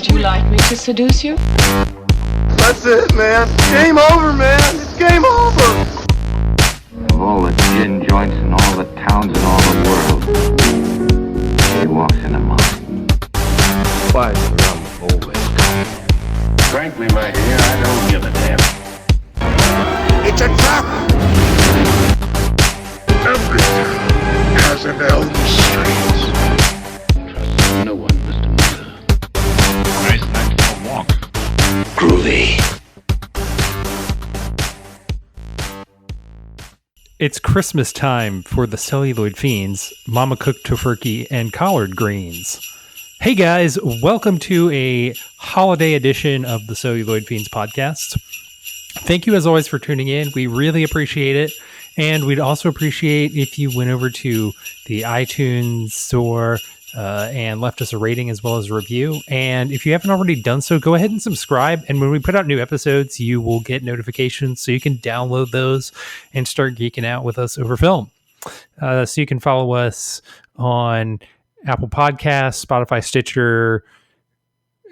Would you like me to seduce you? That's it, man. Game over, man. It's game over. Of all the gin joints in all the towns in all the world, he walks into mine. Why is the rum always gone? Frankly, my dear, I don't give a damn. It's a trap. Every town has an Elm Street. Trust no one, Mr. Miller. Nice night for a walk. Groovy. It's Christmas time for the Celluloid Fiends, Mama Cooked Tofurkey, and Collard Greens. Hey guys, welcome to a holiday edition of the Celluloid Fiends podcast. Thank you as always for tuning in. We really appreciate it. And we'd also appreciate if you went over to the iTunes store and left us a rating as well as a review. And if you haven't already done so, go ahead and subscribe. And when we put out new episodes, you will get notifications so you can download those and start geeking out with us over film. So you can follow us on Apple Podcasts, Spotify, Stitcher,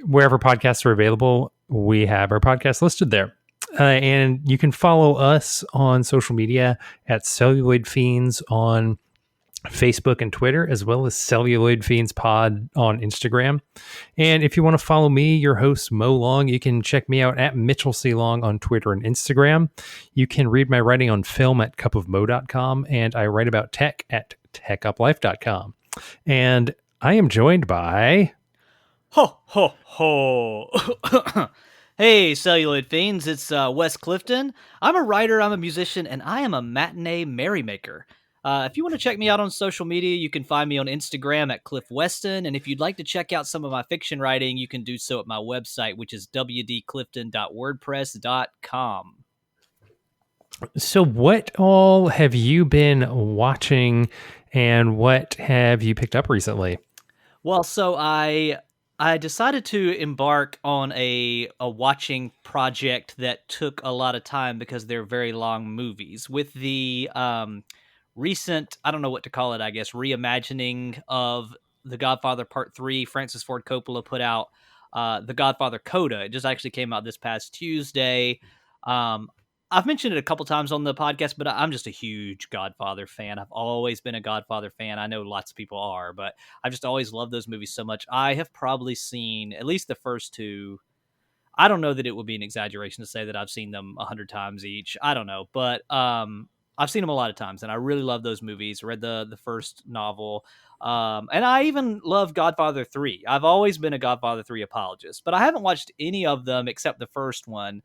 wherever podcasts are available. We have our podcast listed there. And you can follow us on social media at Celluloid Fiends on Facebook and Twitter, as well as Celluloid Fiends Pod on Instagram. And if you want to follow me, your host, Moe Long, you can check me out at Mitchell C. Long on Twitter and Instagram. You can read my writing on film at cupofmo.com, and I write about tech at techuplife.com. And I am joined by... Ho, ho, ho. Hey, Celluloid Fiends, it's Wes Clifton. I'm a writer, I'm a musician, and I am a matinee merrymaker. If you want to check me out on social media, you can find me on Instagram at Cliff Weston, and if you'd like to check out some of my fiction writing, you can do so at my website, which is wdclifton.wordpress.com. So what all have you been watching, and what have you picked up recently? Well, so I decided to embark on a watching project that took a lot of time because they're very long movies. With the recent, I don't know what to call it, I guess, reimagining of The Godfather Part 3, Francis Ford Coppola put out The Godfather Coda. It just actually came out this past Tuesday. I've mentioned it a couple times on the podcast, but I'm just a huge Godfather fan. I've always been a Godfather fan. I know lots of people are, but I've just always loved those movies so much. I have probably seen at least the first two. I don't know that it would be an exaggeration to say that I've seen them 100 times each. I don't know, but I've seen them a lot of times, and I really love those movies. Read the first novel, and I even love Godfather 3. I've always been a Godfather 3 apologist, but I haven't watched any of them except the first one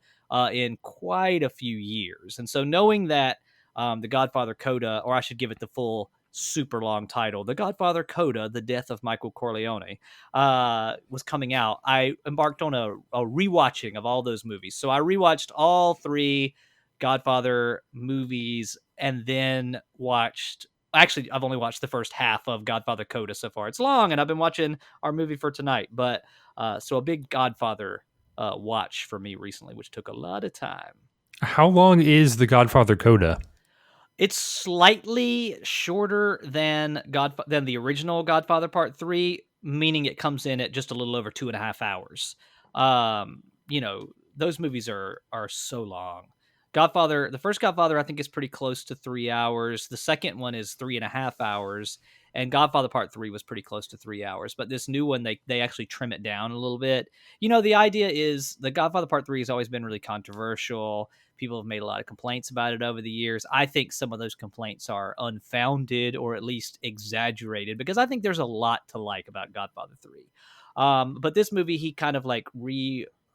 in quite a few years. And so knowing that The Godfather Coda, or I should give it the full super long title, The Godfather Coda, The Death of Michael Corleone, was coming out, I embarked on a rewatching of all those movies. So I rewatched all three Godfather movies and then watched... Actually, I've only watched the first half of Godfather Coda so far. It's long, and I've been watching our movie for tonight. But so a big Godfather watch for me recently, which took a lot of time. How long is The Godfather Coda? It's slightly shorter than the original Godfather Part 3, meaning it comes in at just a little over 2.5 hours. Those movies are so long. The first Godfather, I think, is pretty close to 3 hours. The second one is 3.5 hours. And Godfather Part 3 was pretty close to 3 hours. But this new one, they actually trim it down a little bit. The idea is the Godfather Part 3 has always been really controversial. People have made a lot of complaints about it over the years. I think some of those complaints are unfounded or at least exaggerated, because I think there's a lot to like about Godfather 3. But this movie, he kind of like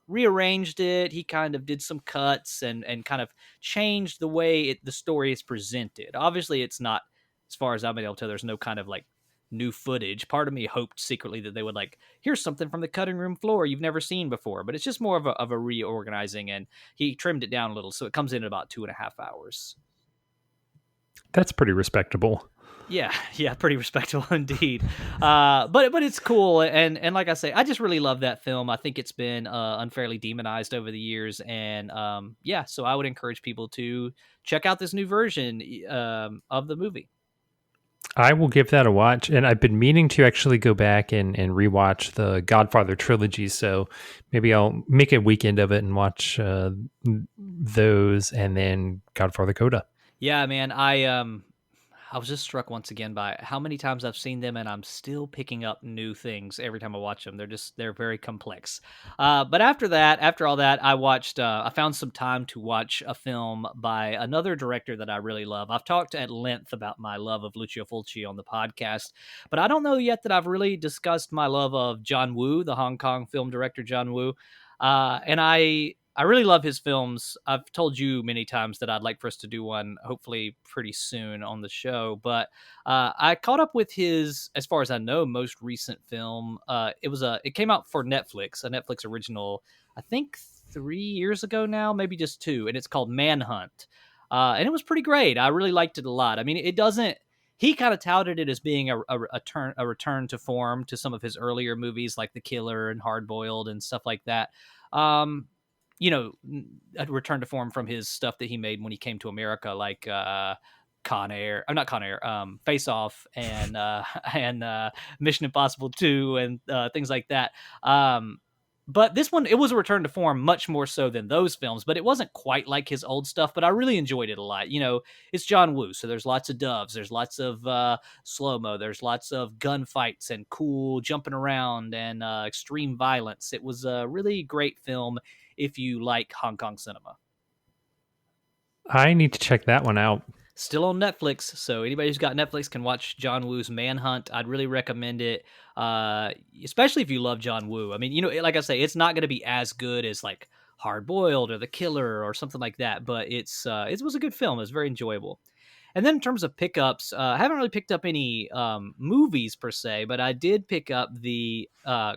rearranged it. He kind of did some cuts and kind of changed the way the story is presented. Obviously, it's not, as far as I've been able to tell, there's no kind of like new footage. Part of me hoped secretly that they would like, here's something from the cutting room floor you've never seen before, but it's just more of a reorganizing, and he trimmed it down a little, so it comes in at about 2.5 hours. That's pretty respectable. Yeah, pretty respectable indeed. But it's cool, and like I say, I just really love that film. I think it's been unfairly demonized over the years, and so I would encourage people to check out this new version of the movie. I will give that a watch, and I've been meaning to actually go back and rewatch the Godfather trilogy, so maybe I'll make a weekend of it and watch those, and then Godfather Coda. Yeah, man, I was just struck once again by how many times I've seen them, and I'm still picking up new things every time I watch them. They're very complex. But after all that, I found some time to watch a film by another director that I really love. I've talked at length about my love of Lucio Fulci on the podcast, but I don't know yet that I've really discussed my love of John Woo, the Hong Kong film director John Woo. And I really love his films. I've told you many times that I'd like for us to do one, hopefully pretty soon on the show. But I caught up with his, as far as I know, most recent film. It came out for Netflix, a Netflix original, I think 3 years ago now, maybe just 2, and it's called Manhunt. And it was pretty great. I really liked it a lot. I mean, it doesn't. He kind of touted it as being a return to form to some of his earlier movies, like The Killer and Hard Boiled and stuff like that. A return to form from his stuff that he made when he came to America, like Con Air, not Con Air, Face Off, and Mission Impossible 2, and things like that. But this one, it was a return to form much more so than those films, but it wasn't quite like his old stuff, but I really enjoyed it a lot. It's John Woo, so there's lots of doves, there's lots of slow-mo, there's lots of gunfights and cool jumping around and extreme violence. It was a really great film if you like Hong Kong cinema. I need to check that one out. Still on Netflix, so anybody who's got Netflix can watch John Woo's Manhunt. I'd really recommend it, especially if you love John Woo. I mean, like I say, it's not going to be as good as like Hard Boiled or The Killer or something like that, but it was a good film. It was very enjoyable. And then in terms of pickups, I haven't really picked up any movies per se, but I did pick up the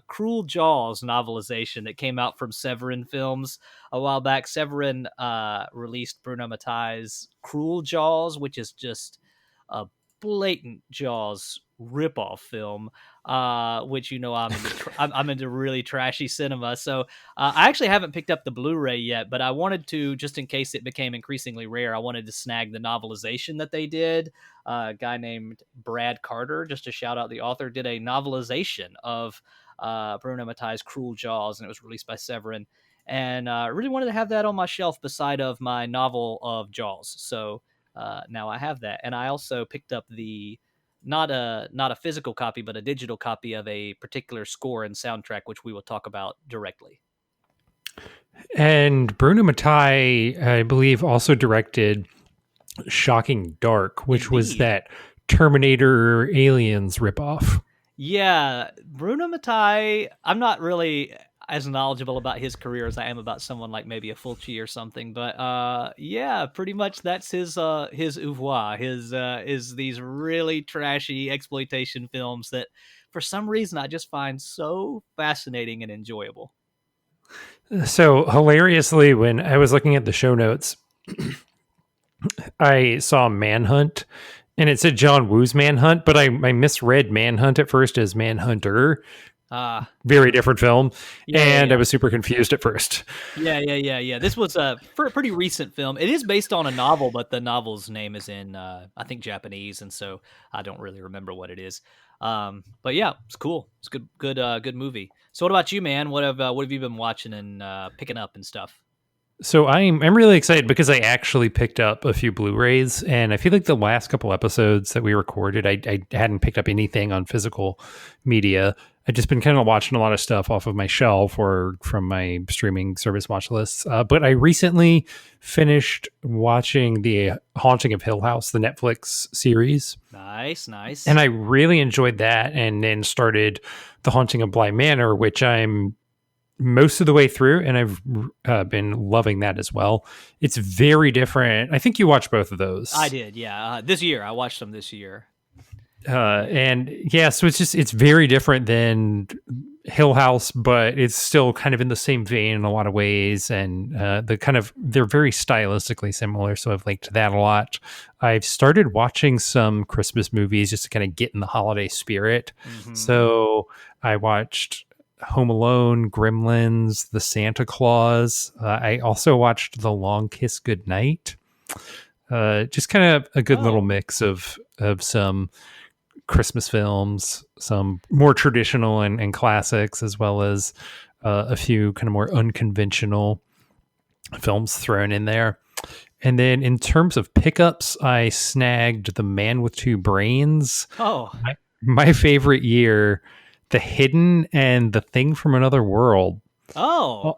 Cruel Jaws novelization that came out from Severin Films a while back. Severin released Bruno Mattei's Cruel Jaws, which is just a blatant Jaws ripoff film, which I'm into really trashy cinema. So I actually haven't picked up the Blu-ray yet, but I wanted to, just in case it became increasingly rare, I wanted to snag the novelization that they did. A guy named Brad Carter, just to shout out the author, did a novelization of Bruno Mattei's Cruel Jaws, and it was released by Severin. And I really wanted to have that on my shelf beside of my novel of Jaws. So now I have that. And I also picked up the not a physical copy, but a digital copy of a particular score and soundtrack, which we will talk about directly. And Bruno Mattei, I believe, also directed Shocking Dark, which Indeed. was that Terminator Aliens ripoff. Yeah, Bruno Mattei, I'm not really as knowledgeable about his career as I am about someone like maybe a Fulci or something, but yeah, pretty much that's his oeuvre. Is these really trashy exploitation films that for some reason I just find so fascinating and enjoyable. So hilariously, when I was looking at the show notes, I saw Manhunt, and it said John Woo's Manhunt, but I misread Manhunt at first as Manhunter. Very different film, I was super confused at first. Yeah. This was a pretty recent film. It is based on a novel, but the novel's name is in I think Japanese, and so I don't really remember what it is. But yeah, it's cool. It's good movie. So what about you, man? What have you been watching and picking up and stuff? So I'm really excited because I actually picked up a few Blu-rays, and I feel like the last couple episodes that we recorded, I hadn't picked up anything on physical media. I've just been kind of watching a lot of stuff off of my shelf or from my streaming service watch lists. But I recently finished watching The Haunting of Hill House, the Netflix series. Nice. And I really enjoyed that, and then started The Haunting of Bly Manor, which I'm most of the way through, and I've been loving that as well. It's very different. I think you watched both of those. I did, yeah. This year, I watched them this year. And yeah, so it's very different than Hill House, but it's still kind of in the same vein in a lot of ways, and they're very stylistically similar, so I've liked that a lot. I've started watching some Christmas movies just to kind of get in the holiday spirit. Mm-hmm. So I watched Home Alone, Gremlins, The Santa Claus. I also watched The Long Kiss Goodnight. Just kind of a good little mix of some Christmas films, some more traditional and classics, as well as a few kind of more unconventional films thrown in there. And then in terms of pickups, I snagged The Man with Two Brains. Oh, My favorite year, The Hidden, and The Thing from Another World. oh,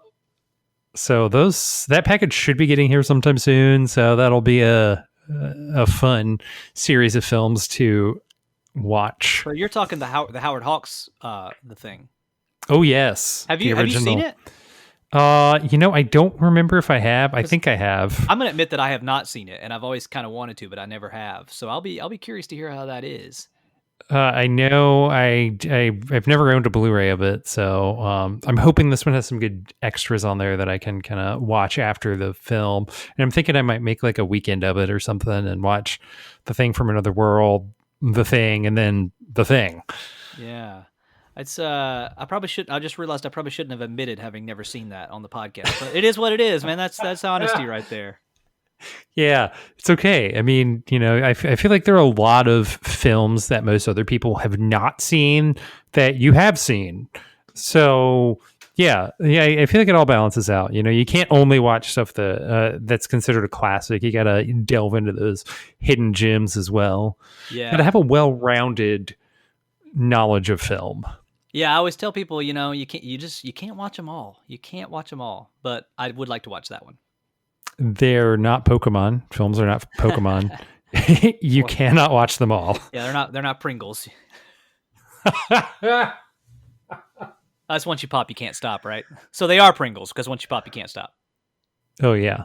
So that package should be getting here sometime soon. So that'll be a fun series of films to watch. so you're talking the Howard Hawks the thing. Oh yes, Have the you seen it? I don't remember if I have. I think I have. I'm gonna admit that I have not seen it, and I've always kind of wanted to, but I never have. So I'll be curious to hear how that is. I know I've never owned a Blu-ray of it, so I'm hoping this one has some good extras on there that I can kind of watch after the film. And I'm thinking I might make like a weekend of it or something and watch The Thing from Another World, The Thing, and then The Thing. Yeah. It's I probably should. I just realized I probably shouldn't have admitted having never seen that on the podcast. But it is what it is, man. That's honesty right there. Yeah, it's okay. I mean, I feel like there are a lot of films that most other people have not seen that you have seen. So yeah, I feel like it all balances out. You can't only watch stuff that's considered a classic. You got to delve into those hidden gems as well. Yeah. Got to have a well-rounded knowledge of film. Yeah, I always tell people, you can't watch them all. You can't watch them all, but I would like to watch that one. They're not Pokemon. Films are not Pokemon. You cannot watch them all. Yeah, they're not Pringles. That's once you pop, you can't stop, right? So they are Pringles because once you pop, you can't stop. Oh yeah.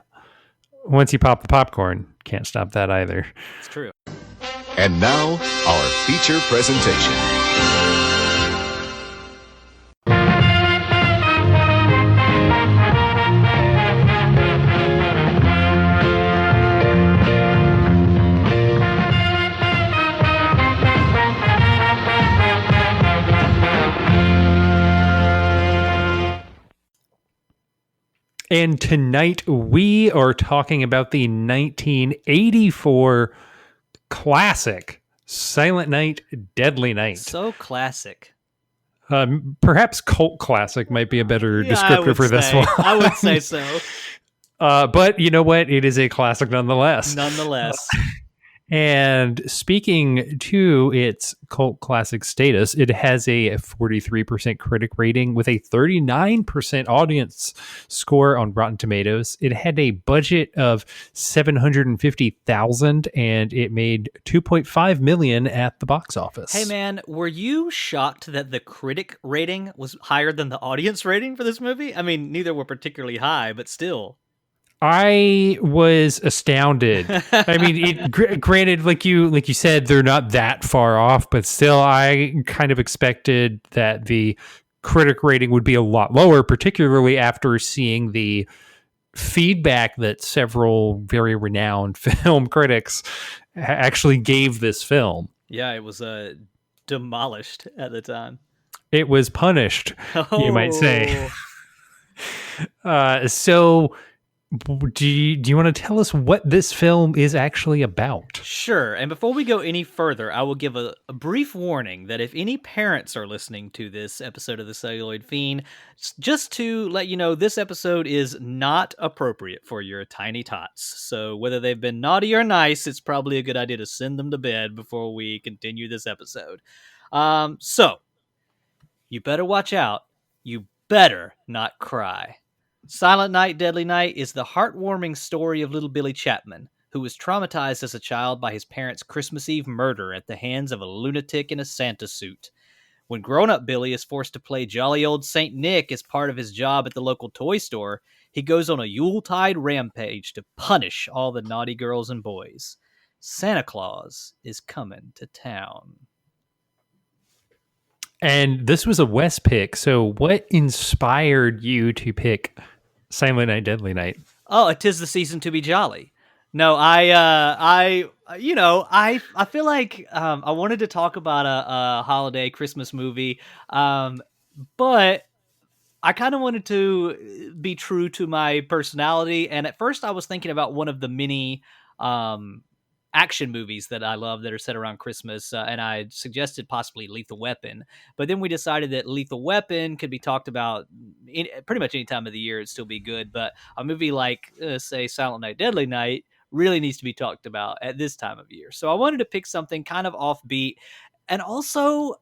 Once you pop the popcorn, can't stop that either. It's true. And now, our feature presentation. And tonight we are talking about the 1984 classic Silent Night, Deadly Night. So classic. Perhaps cult classic might be a better descriptor for this one. I would say so. But you know what? It is a classic nonetheless. Nonetheless. And speaking to its cult classic status, it has a 43% critic rating with a 39% audience score on Rotten Tomatoes. It had a budget of $750,000 and it made $2.5 million at the box office. Hey man, were you shocked that the critic rating was higher than the audience rating for this movie? I mean, neither were particularly high, but still. I was astounded. I mean, granted, like you said, they're not that far off, but still, I kind of expected that the critic rating would be a lot lower, particularly after seeing the feedback that several very renowned film critics actually gave this film. Yeah, it was demolished at the time. It was punished, you might say. So... Do you want to tell us what this film is actually about? Sure. And before we go any further, I will give a brief warning that if any parents are listening to this episode of The Celluloid Fiend, just to let you know, this episode is not appropriate for your tiny tots. So whether they've been naughty or nice, it's probably a good idea to send them to bed before we continue this episode. So you better watch out. You better not cry. Silent Night, Deadly Night is the heartwarming story of little Billy Chapman, who was traumatized as a child by his parents' Christmas Eve murder at the hands of a lunatic in a Santa suit. When grown-up Billy is forced to play jolly old Saint Nick as part of his job at the local toy store, he goes on a Yuletide rampage to punish all the naughty girls and boys. Santa Claus is coming to town. And this was a Wes pick, so what inspired you to pick Silent Night, Deadly Night? Oh, 'tis the season to be jolly. No, I feel like I wanted to talk about a holiday Christmas movie, but I kind of wanted to be true to my personality. And at first, I was thinking about one of the many action movies that I love that are set around Christmas, and I suggested possibly Lethal Weapon. But then we decided that Lethal Weapon could be talked about pretty much any time of the year; it'd still be good. But a movie like, say, Silent Night, Deadly Night really needs to be talked about at this time of year. So I wanted to pick something kind of offbeat, and also,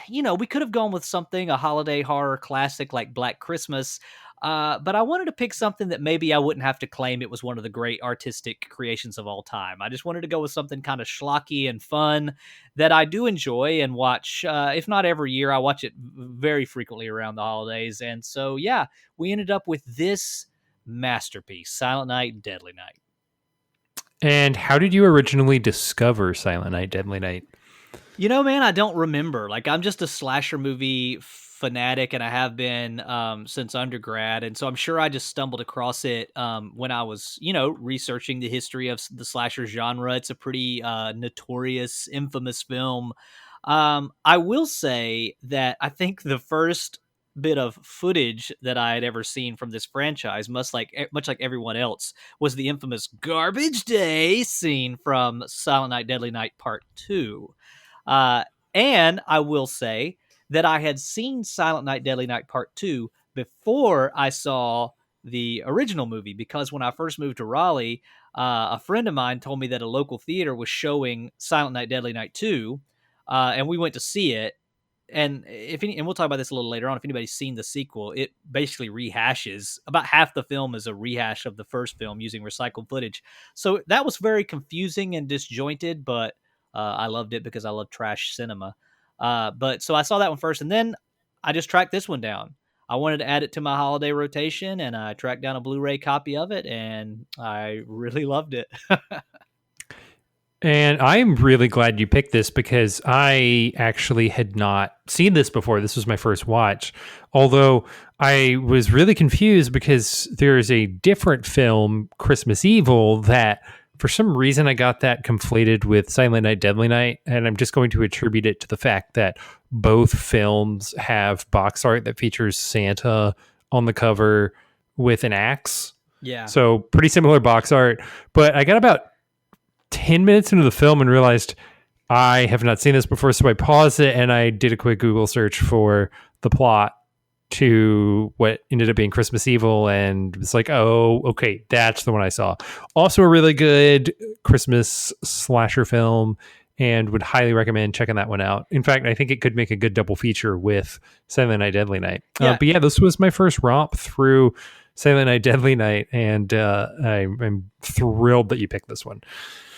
we could have gone with something, a holiday horror classic like Black Christmas. But I wanted to pick something that maybe I wouldn't have to claim it was one of the great artistic creations of all time. I just wanted to go with something kind of schlocky and fun that I do enjoy and watch. If not every year, I watch it very frequently around the holidays. And so, yeah, we ended up with this masterpiece, Silent Night, Deadly Night. And how did you originally discover Silent Night, Deadly Night? Man, I don't remember. Like, I'm just a slasher movie fanatic, and I have been since undergrad. And so I'm sure I just stumbled across it when I was, researching the history of the slasher genre. It's a pretty notorious, infamous film. I will say that I think the first bit of footage that I had ever seen from this franchise, much like everyone else, was the infamous Garbage Day scene from Silent Night, Deadly Night Part 2. And I will say that I had seen Silent Night, Deadly Night Part 2 before I saw the original movie, because when I first moved to Raleigh, a friend of mine told me that a local theater was showing Silent Night, Deadly Night 2, and we went to see it. And and we'll talk about this a little later on. If anybody's seen the sequel, it basically rehashes about half the film is a rehash of the first film using recycled footage. So that was very confusing and disjointed, but I loved it because I love trash cinema. But so I saw that one first, and then I just tracked this one down. I wanted to add it to my holiday rotation, and I tracked down a Blu-ray copy of it, and I really loved it. And I'm really glad you picked this because I actually had not seen this before. This was my first watch. Although I was really confused because there's a different film, Christmas Evil, that for some reason I got that conflated with Silent Night, Deadly Night. And I'm just going to attribute it to the fact that both films have box art that features Santa on the cover with an axe. Yeah. So pretty similar box art. But I got about 10 minutes into the film and realized I have not seen this before, so I paused it and I did a quick Google search for the plot to what ended up being Christmas Evil, and it's like, oh, okay, that's the one I saw. Also a really good Christmas slasher film, and would highly recommend checking that one out. In fact, I think it could make a good double feature with Silent Night, Deadly Night. Yeah. But yeah, this was my first romp through Silent Night, Deadly Night, and I'm thrilled that you picked this one.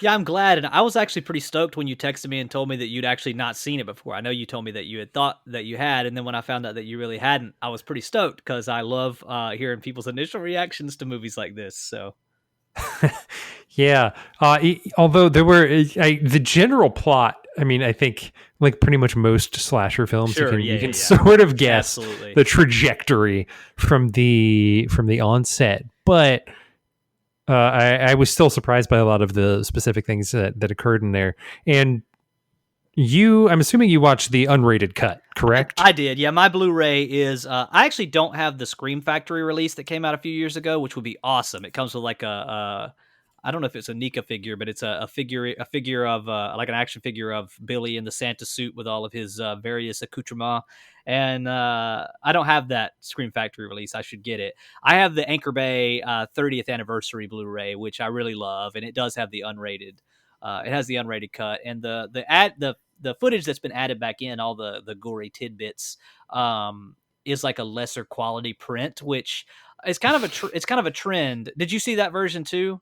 Yeah, I'm glad. And I was actually pretty stoked when you texted me and told me that you'd actually not seen it before. I know you told me that you had thought that you had. And then when I found out that you really hadn't, I was pretty stoked because I love hearing people's initial reactions to movies like this. So, yeah. Although there were the general plot, I mean, I think like pretty much most slasher films, Sure, you can yeah. sort of guess Absolutely. the trajectory from the onset. But I was still surprised by a lot of the specific things that occurred in there. And I'm assuming you watched the unrated cut, correct? I did. Yeah, my Blu-ray is, I actually don't have the Scream Factory release that came out a few years ago, which would be awesome. It comes with like I don't know if it's a Nika figure, but it's a figure of like an action figure of Billy in the Santa suit with all of his various accoutrements. And I don't have that Scream Factory release. I should get it. I have the Anchor Bay 30th anniversary Blu-ray, which I really love, and it does have the unrated. It has the unrated cut, and the footage that's been added back in, all the gory tidbits, is like a lesser quality print, which is kind of a trend. Did you see that version too?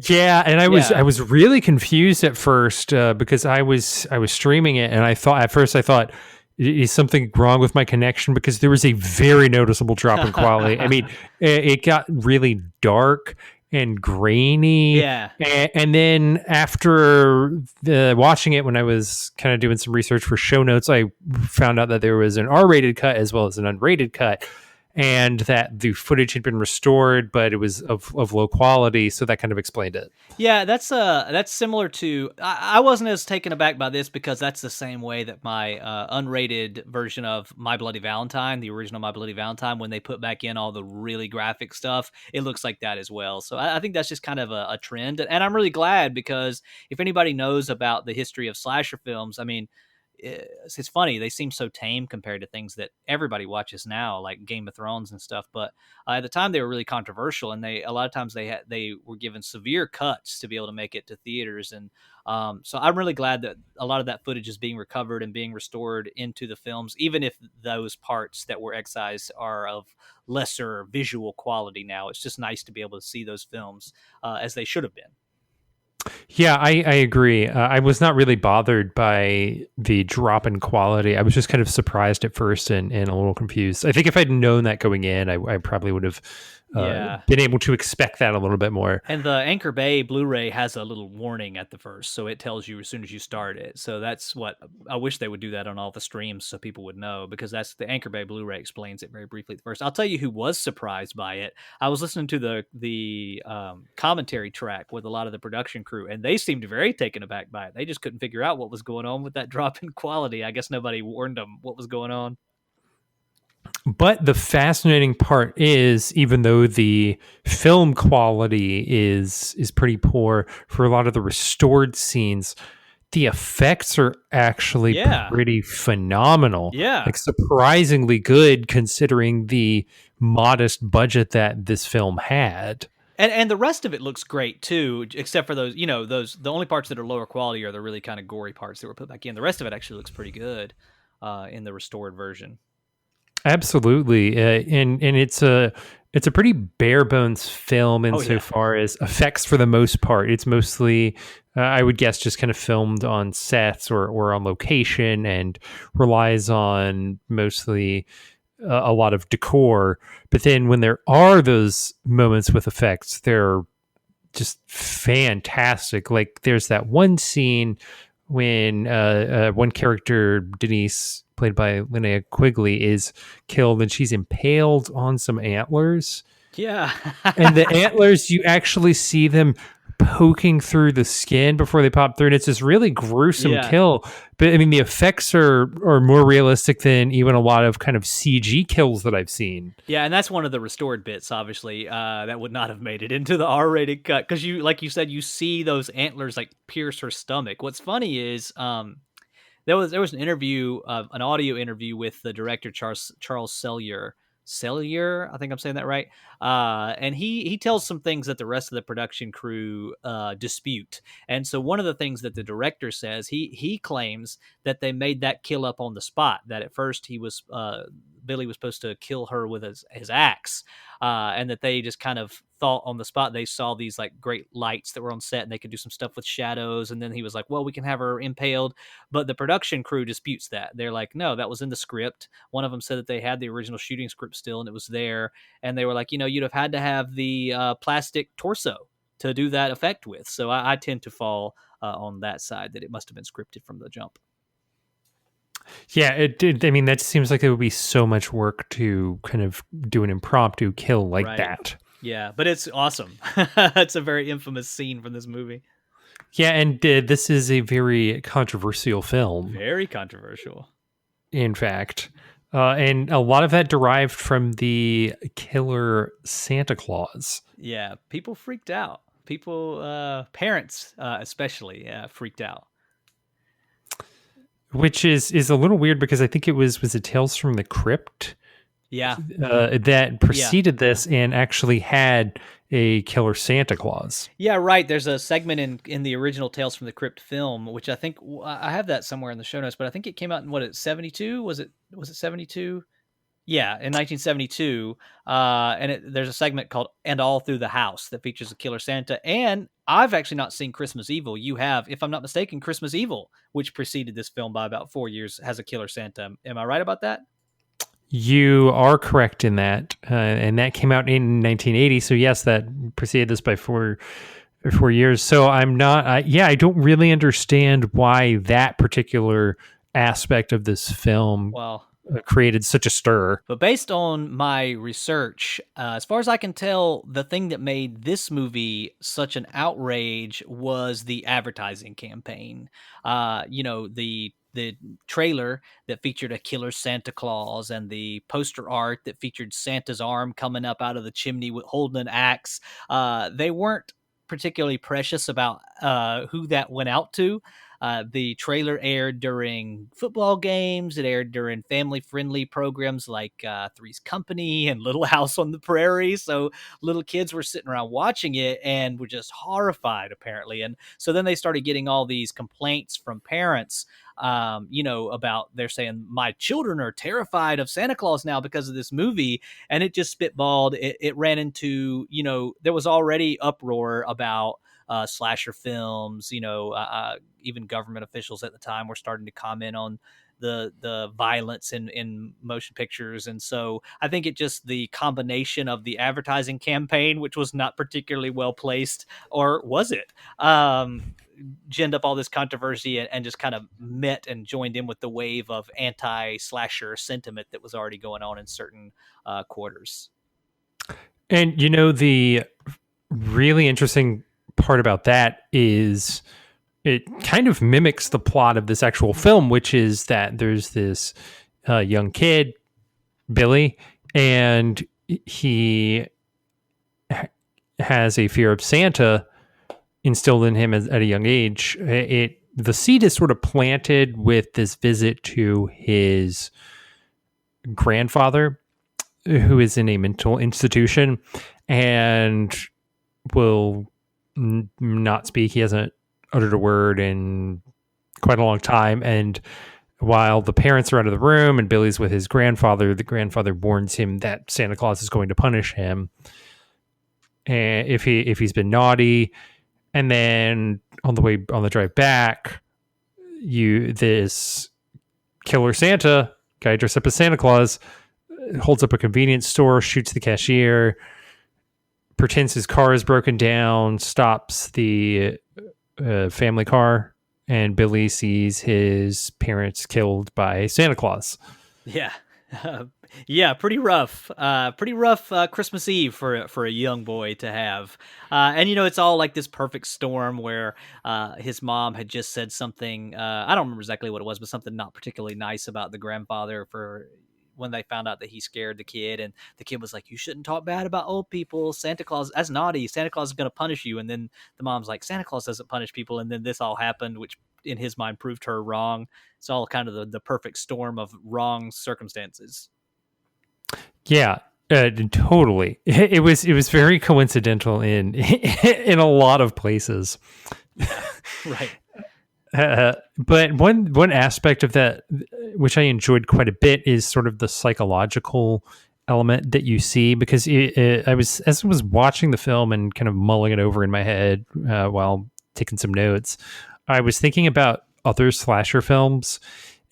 Yeah, and I was really confused at first because I was streaming it, and I thought is something wrong with my connection, because there was a very noticeable drop in quality. I mean, it got really dark and grainy. Yeah. And then after watching it, when I was kind of doing some research for show notes, I found out that there was an R-rated cut as well as an unrated cut. and that the footage had been restored, but it was of low quality. So that kind of explained it. Yeah, that's similar to. I wasn't as taken aback by this because that's the same way that my unrated version of My Bloody Valentine, the original My Bloody Valentine, when they put back in all the really graphic stuff, it looks like that as well. So I think that's just kind of a trend, and I'm really glad because if anybody knows about the history of slasher films, I mean, it's funny, they seem so tame compared to things that everybody watches now, like Game of Thrones and stuff. But at the time, they were really controversial, and a lot of times they were given severe cuts to be able to make it to theaters. And so I'm really glad that a lot of that footage is being recovered and being restored into the films, even if those parts that were excised are of lesser visual quality now. It's just nice to be able to see those films as they should have been. Yeah, I agree. I was not really bothered by the drop in quality. I was just kind of surprised at first and a little confused. I think if I'd known that going in, I probably would have been able to expect that a little bit more. And the Anchor Bay Blu-ray has a little warning at the first, so it tells you as soon as you start it. So that's what I wish they would do that on all the streams so people would know, because that's the Anchor Bay Blu-ray explains it very briefly at first. I'll tell you who was surprised by it. I was listening to the commentary track with a lot of the production crew, and they seemed very taken aback by it. They just couldn't figure out what was going on with that drop in quality. I guess nobody warned them what was going on. But the fascinating part is, even though the film quality is pretty poor for a lot of the restored scenes, the effects are actually pretty phenomenal. Yeah. Like surprisingly good considering the modest budget that this film had. And the rest of it looks great too, except for those, the only parts that are lower quality are the really kind of gory parts that were put back in. The rest of it actually looks pretty good in the restored version. Absolutely, and it's a pretty bare bones film insofar as effects for the most part. It's mostly, I would guess, just kind of filmed on sets or on location, and relies on mostly a lot of decor. But then when there are those moments with effects, they're just fantastic. Like there's that one scene when one character, Denise, played by Linnea Quigley, is killed and she's impaled on some antlers. Yeah. And the antlers, you actually see them poking through the skin before they pop through. And it's this really gruesome kill. But I mean, the effects are more realistic than even a lot of kind of CG kills that I've seen. Yeah, and that's one of the restored bits, obviously, that would not have made it into the R-rated cut. Because like you said, you see those antlers like pierce her stomach. What's funny is there was an interview, an audio interview with the director Charles Sellier, I think I'm saying that right. And he tells some things that the rest of the production crew dispute. And so one of the things that the director says, he claims that they made that kill up on the spot. That at first Billy was supposed to kill her with his axe, and that they just kind of thought on the spot they saw these like great lights that were on set and they could do some stuff with shadows. And then he was like, well, we can have her impaled. But the production crew disputes that. They're like, no, that was in the script. One of them said that they had the original shooting script still and it was there. And they were like, you'd have had to have the plastic torso to do that effect with. So I tend to fall on that side, that it must have been scripted from the jump. Yeah, it did. I mean, that seems like it would be so much work to kind of do an impromptu kill like that. Yeah, but it's awesome. It's a very infamous scene from this movie. Yeah, and this is a very controversial film. Very controversial. In fact. And a lot of that derived from the killer Santa Claus. Yeah, people freaked out. People, parents especially, freaked out. Which is a little weird because I think it was it Tales from the Crypt? Yeah. That preceded this and actually had a killer Santa Claus. Yeah, right. There's a segment in the original Tales from the Crypt film, which I think I have that somewhere in the show notes, but I think it came out in 72? Was it 72? Yeah, in 1972. And there's a segment called And All Through the House that features a killer Santa. And I've actually not seen Christmas Evil. You have, if I'm not mistaken, Christmas Evil, which preceded this film by about 4 years, has a killer Santa. Am I right about that? You are correct in that. And that came out in 1980. So yes, that preceded this by 4 years. So I'm not, I don't really understand why that particular aspect of this film created such a stir. But based on my research, as far as I can tell, the thing that made this movie such an outrage was the advertising campaign. The trailer that featured a killer Santa Claus and the poster art that featured Santa's arm coming up out of the chimney with holding an axe. They weren't particularly precious about who that went out to. The trailer aired during football games. It aired during family-friendly programs like Three's Company and Little House on the Prairie. So little kids were sitting around watching it and were just horrified, apparently. And so then they started getting all these complaints from parents, about they're saying, my children are terrified of Santa Claus now because of this movie. And it just spitballed. It ran into, there was already uproar about slasher films. Even government officials at the time were starting to comment on the violence in motion pictures. And so I think it just the combination of the advertising campaign, which was not particularly well placed, or was it, ginned up all this controversy and just kind of met and joined in with the wave of anti-slasher sentiment that was already going on in certain quarters. And the really interesting part about that is it kind of mimics the plot of this actual film, which is that there's this young kid, Billy, and he has a fear of Santa instilled in him at a young age. The seed is sort of planted with this visit to his grandfather, who is in a mental institution and will not speak. He hasn't uttered a word in quite a long time. And while the parents are out of the room and Billy's with his grandfather, the grandfather warns him that Santa Claus is going to punish him if he's been naughty. And then on the drive back, this killer Santa guy dressed up as Santa Claus holds up a convenience store, shoots the cashier, pretends his car is broken down, stops the family car, and Billy sees his parents killed by Santa Claus. Yeah. Pretty rough. Christmas Eve for a young boy to have. And it's all like this perfect storm where his mom had just said something, I don't remember exactly what it was, but something not particularly nice about the grandfather for when they found out that he scared the kid, and the kid was like, you shouldn't talk bad about old people. Santa Claus, that's naughty. Santa Claus is going to punish you. And then the mom's like, Santa Claus doesn't punish people. And then this all happened, which in his mind proved her wrong. It's all kind of the perfect storm of wrong circumstances. Yeah, totally. It was very coincidental in a lot of places. Right. But one aspect of that, which I enjoyed quite a bit, is sort of the psychological element that you see, because as I was watching the film and kind of mulling it over in my head while taking some notes, I was thinking about other slasher films,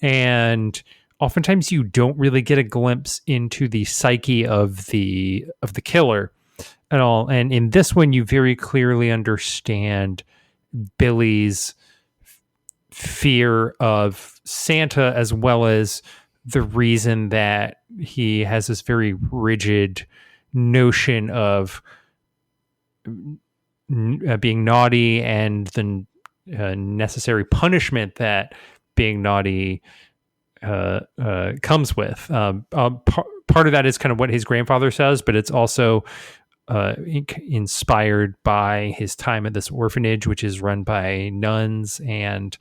and oftentimes you don't really get a glimpse into the psyche of the killer at all. And in this one, you very clearly understand Billy's fear of Santa, as well as the reason that he has this very rigid notion of being naughty and the necessary punishment that being naughty comes with. Part of that is kind of what his grandfather says, but it's also inspired by his time at this orphanage, which is run by nuns, and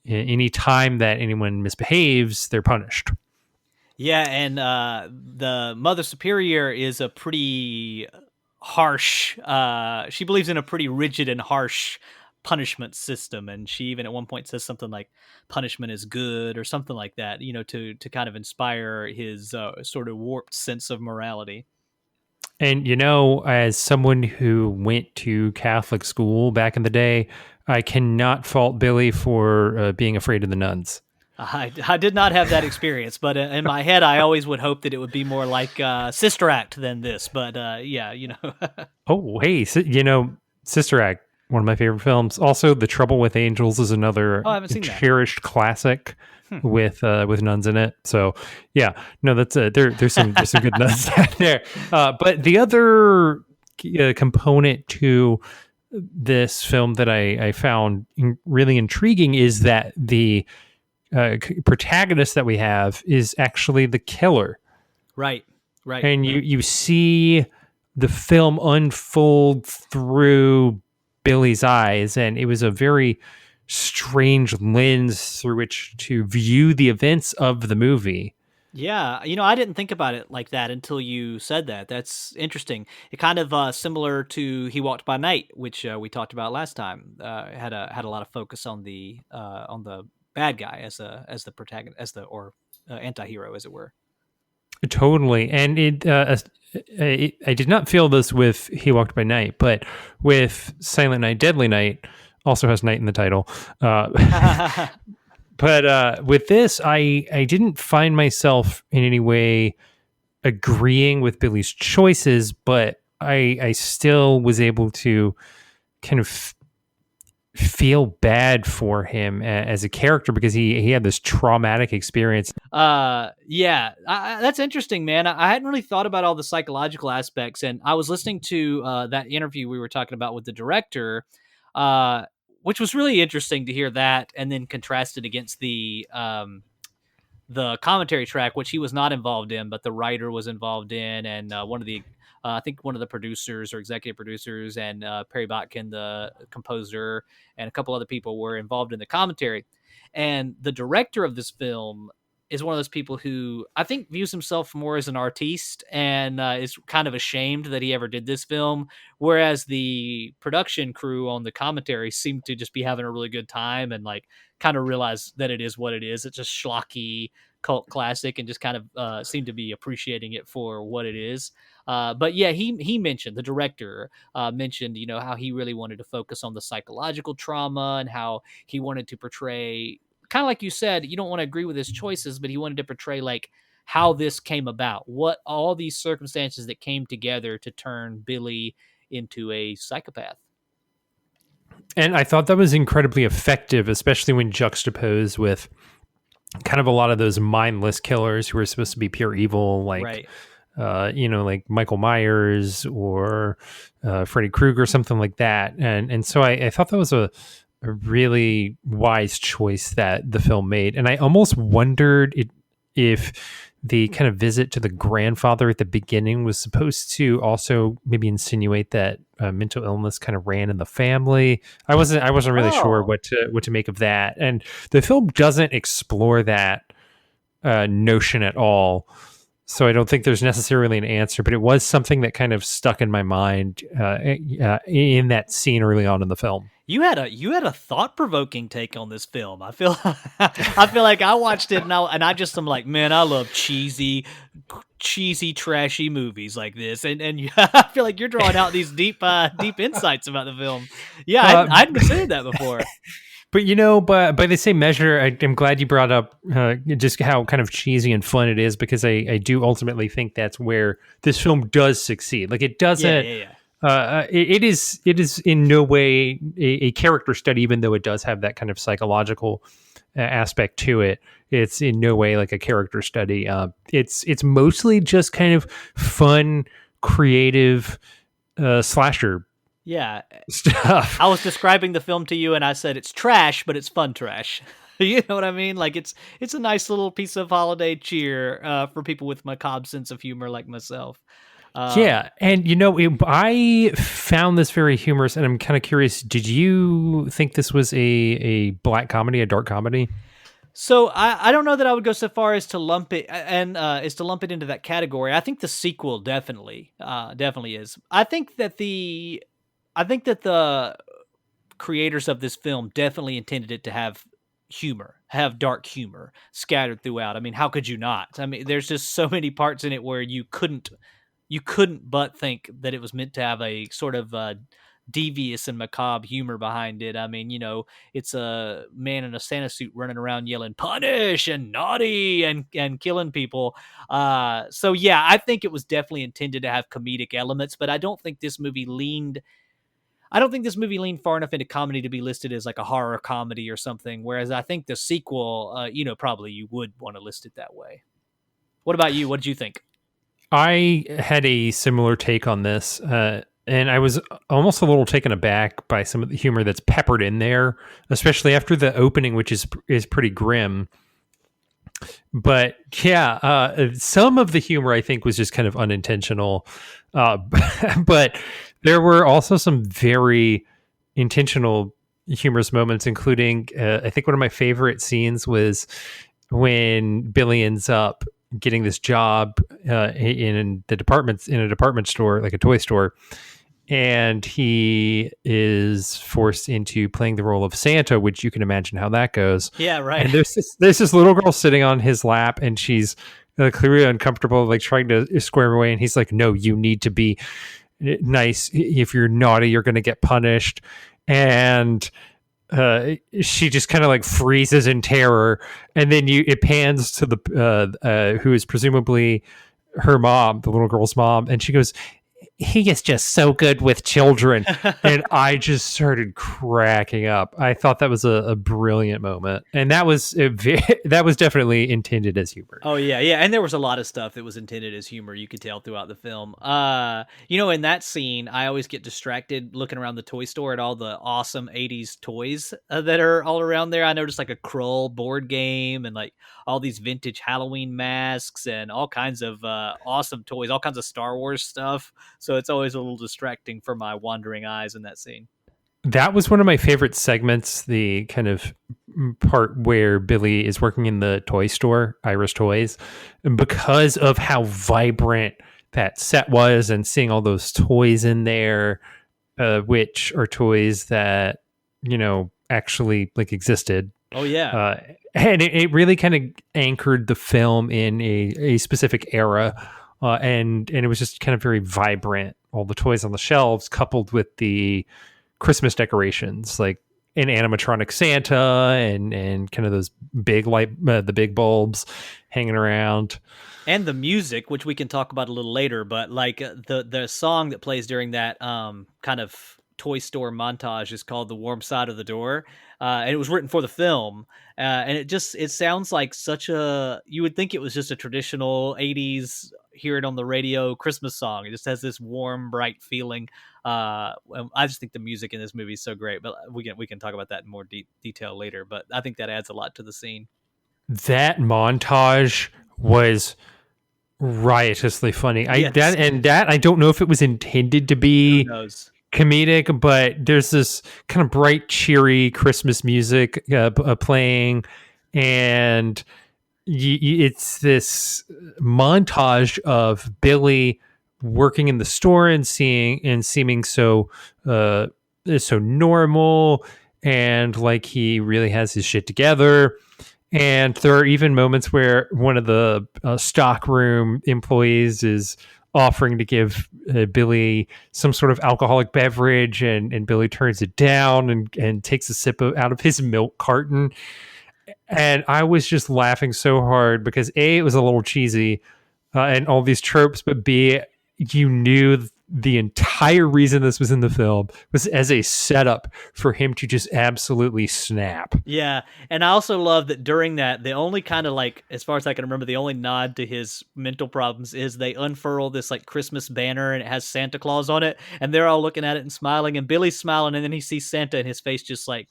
any time that anyone misbehaves, they're punished. Yeah, and the Mother Superior is a pretty harsh, she believes in a pretty rigid and harsh punishment system, and she even at one point says something like punishment is good or something like that, to kind of inspire his sort of warped sense of morality. And as someone who went to Catholic school back in the day, I cannot fault Billy for being afraid of the nuns. I did not have that experience, but in my head, I always would hope that it would be more like Sister Act than this. But yeah. Oh, hey, Sister Act, one of my favorite films. Also, The Trouble with Angels is another cherished classic with nuns in it. So yeah, no, that's there's some good nuns there. But the other component to this film that I found really intriguing is that the protagonist that we have is actually the killer. Right. And you see the film unfold through Billy's eyes, and it was a very strange lens through which to view the events of the movie. Yeah, I didn't think about it like that until you said that. That's interesting. It kind of similar to He Walked by Night, which we talked about last time. Had a lot of focus on the bad guy as the protagonist, or anti-hero, as it were. Totally. And I did not feel this with He Walked by Night, but with Silent Night, Deadly Night, also has night in the title. But with this, I didn't find myself in any way agreeing with Billy's choices, but I still was able to kind of feel bad for him as a character because he had this traumatic experience. That's interesting, man. I hadn't really thought about all the psychological aspects, and I was listening to that interview we were talking about with the director, which was really interesting to hear that, and then contrasted against the commentary track, which he was not involved in, but the writer was involved in, and I think one of the producers or executive producers, and Perry Botkin, the composer, and a couple other people were involved in the commentary. And the director of this film is one of those people who I think views himself more as an artiste, and is kind of ashamed that he ever did this film. Whereas the production crew on the commentary seemed to just be having a really good time and like kind of realize that it is what it is. It's a schlocky cult classic, and just kind of seem to be appreciating it for what it is. But yeah, he mentioned, the director mentioned, how he really wanted to focus on the psychological trauma, and how he wanted to portray, kind of like you said, you don't want to agree with his choices, but he wanted to portray like how this came about, what all these circumstances that came together to turn Billy into a psychopath. And I thought that was incredibly effective, especially when juxtaposed with kind of a lot of those mindless killers who are supposed to be pure evil, like, right. Like Michael Myers or Freddy Krueger, something like that. And so I thought that was a really wise choice that the film made. And I almost wondered if the kind of visit to the grandfather at the beginning was supposed to also maybe insinuate that mental illness kind of ran in the family. I wasn't really sure what to make of that. And the film doesn't explore that notion at all. So I don't think there's necessarily an answer, but it was something that kind of stuck in my mind in that scene early on in the film. You had a thought-provoking take on this film. I feel like I watched it and I just am like, man, I love cheesy, trashy movies like this, and I feel like you're drawing out these deep insights about the film. Yeah, I hadn't considered that before. But by the same measure, I'm glad you brought up just how kind of cheesy and fun it is, because I do ultimately think that's where this film does succeed. Like, it doesn't. Yeah. It is in no way a character study, even though it does have that kind of psychological aspect to it. It's in no way like a character study. It's mostly just kind of fun, creative slasher. Yeah, stuff. I was describing the film to you, and I said it's trash, but it's fun trash. You know what I mean? Like, it's a nice little piece of holiday cheer for people with macabre sense of humor like myself. Yeah, and I found this very humorous, and I'm kind of curious, did you think this was a black comedy, a dark comedy? So I don't know that I would go so far as to lump it into that category. I think the sequel definitely is. I think that the creators of this film definitely intended it to have humor, have dark humor scattered throughout. I mean, how could you not? I mean, there's just so many parts in it where you couldn't but think that it was meant to have a sort of devious and macabre humor behind it. I mean, it's a man in a Santa suit running around yelling "punish" and "naughty" and killing people. So yeah, I think it was definitely intended to have comedic elements, but I don't think this movie leaned. I don't think this movie leaned far enough into comedy to be listed as like a horror comedy or something. Whereas I think the sequel, probably you would want to list it that way. What about you? What did you think? I had a similar take on this, and I was almost a little taken aback by some of the humor that's peppered in there, especially after the opening, which is pretty grim. But yeah, some of the humor I think was just kind of unintentional, but there were also some very intentional humorous moments, including I think one of my favorite scenes was when Billy ends up getting this job in a department store, like a toy store, and he is forced into playing the role of Santa, which you can imagine how that goes. Yeah, right. And there's this little girl sitting on his lap, and she's clearly uncomfortable, like trying to square away. And he's like, "No, you need to be nice. If you're naughty, you're going to get punished." And she just kind of like freezes in terror, and then it pans to the who is presumably her mom, the little girl's mom, and she goes, "He is just so good with children." And I just started cracking up. I thought that was a brilliant moment, and that was that was definitely intended as humor. Oh yeah, and there was a lot of stuff that was intended as humor. You could tell throughout the film. In that scene, I always get distracted looking around the toy store at all the awesome '80s toys that are all around there. I noticed like a Krull board game and like all these vintage Halloween masks and all kinds of awesome toys, all kinds of Star Wars stuff. So it's always a little distracting for my wandering eyes in that scene. That was one of my favorite segments, the kind of part where Billy is working in the toy store, Irish Toys, and because of how vibrant that set was and seeing all those toys in there, which are toys that, actually like existed. Oh, yeah. And it really kind of anchored the film in a specific era. And it was just kind of very vibrant. All the toys on the shelves, coupled with the Christmas decorations, like an animatronic Santa and kind of those big the big bulbs hanging around, and the music, which we can talk about a little later. But like the song that plays during that kind of toy store montage is called "The Warm Side of the Door," and it was written for the film. And it sounds like you would think it was just a traditional '80s, hear it on the radio Christmas song. It just has this warm, bright feeling. I just think the music in this movie is so great, but we can talk about that in more detail later. But I think that adds a lot to the scene. That montage was riotously funny. Yes. I don't know if it was intended to be Who knows? Comedic, but there's this kind of bright, cheery Christmas music playing, and it's this montage of Billy working in the store and seeming so normal, and like he really has his shit together. And there are even moments where one of the stockroom employees is offering to give Billy some sort of alcoholic beverage, and Billy turns it down and takes a sip out of his milk carton. And I was just laughing so hard because A, it was a little cheesy and all these tropes, but B, you knew the entire reason this was in the film was as a setup for him to just absolutely snap. Yeah, and I also love that during that, the only kind of like, as far as I can remember, the only nod to his mental problems is they unfurl this like Christmas banner and it has Santa Claus on it, and they're all looking at it and smiling, and Billy's smiling, and then he sees Santa and his face just like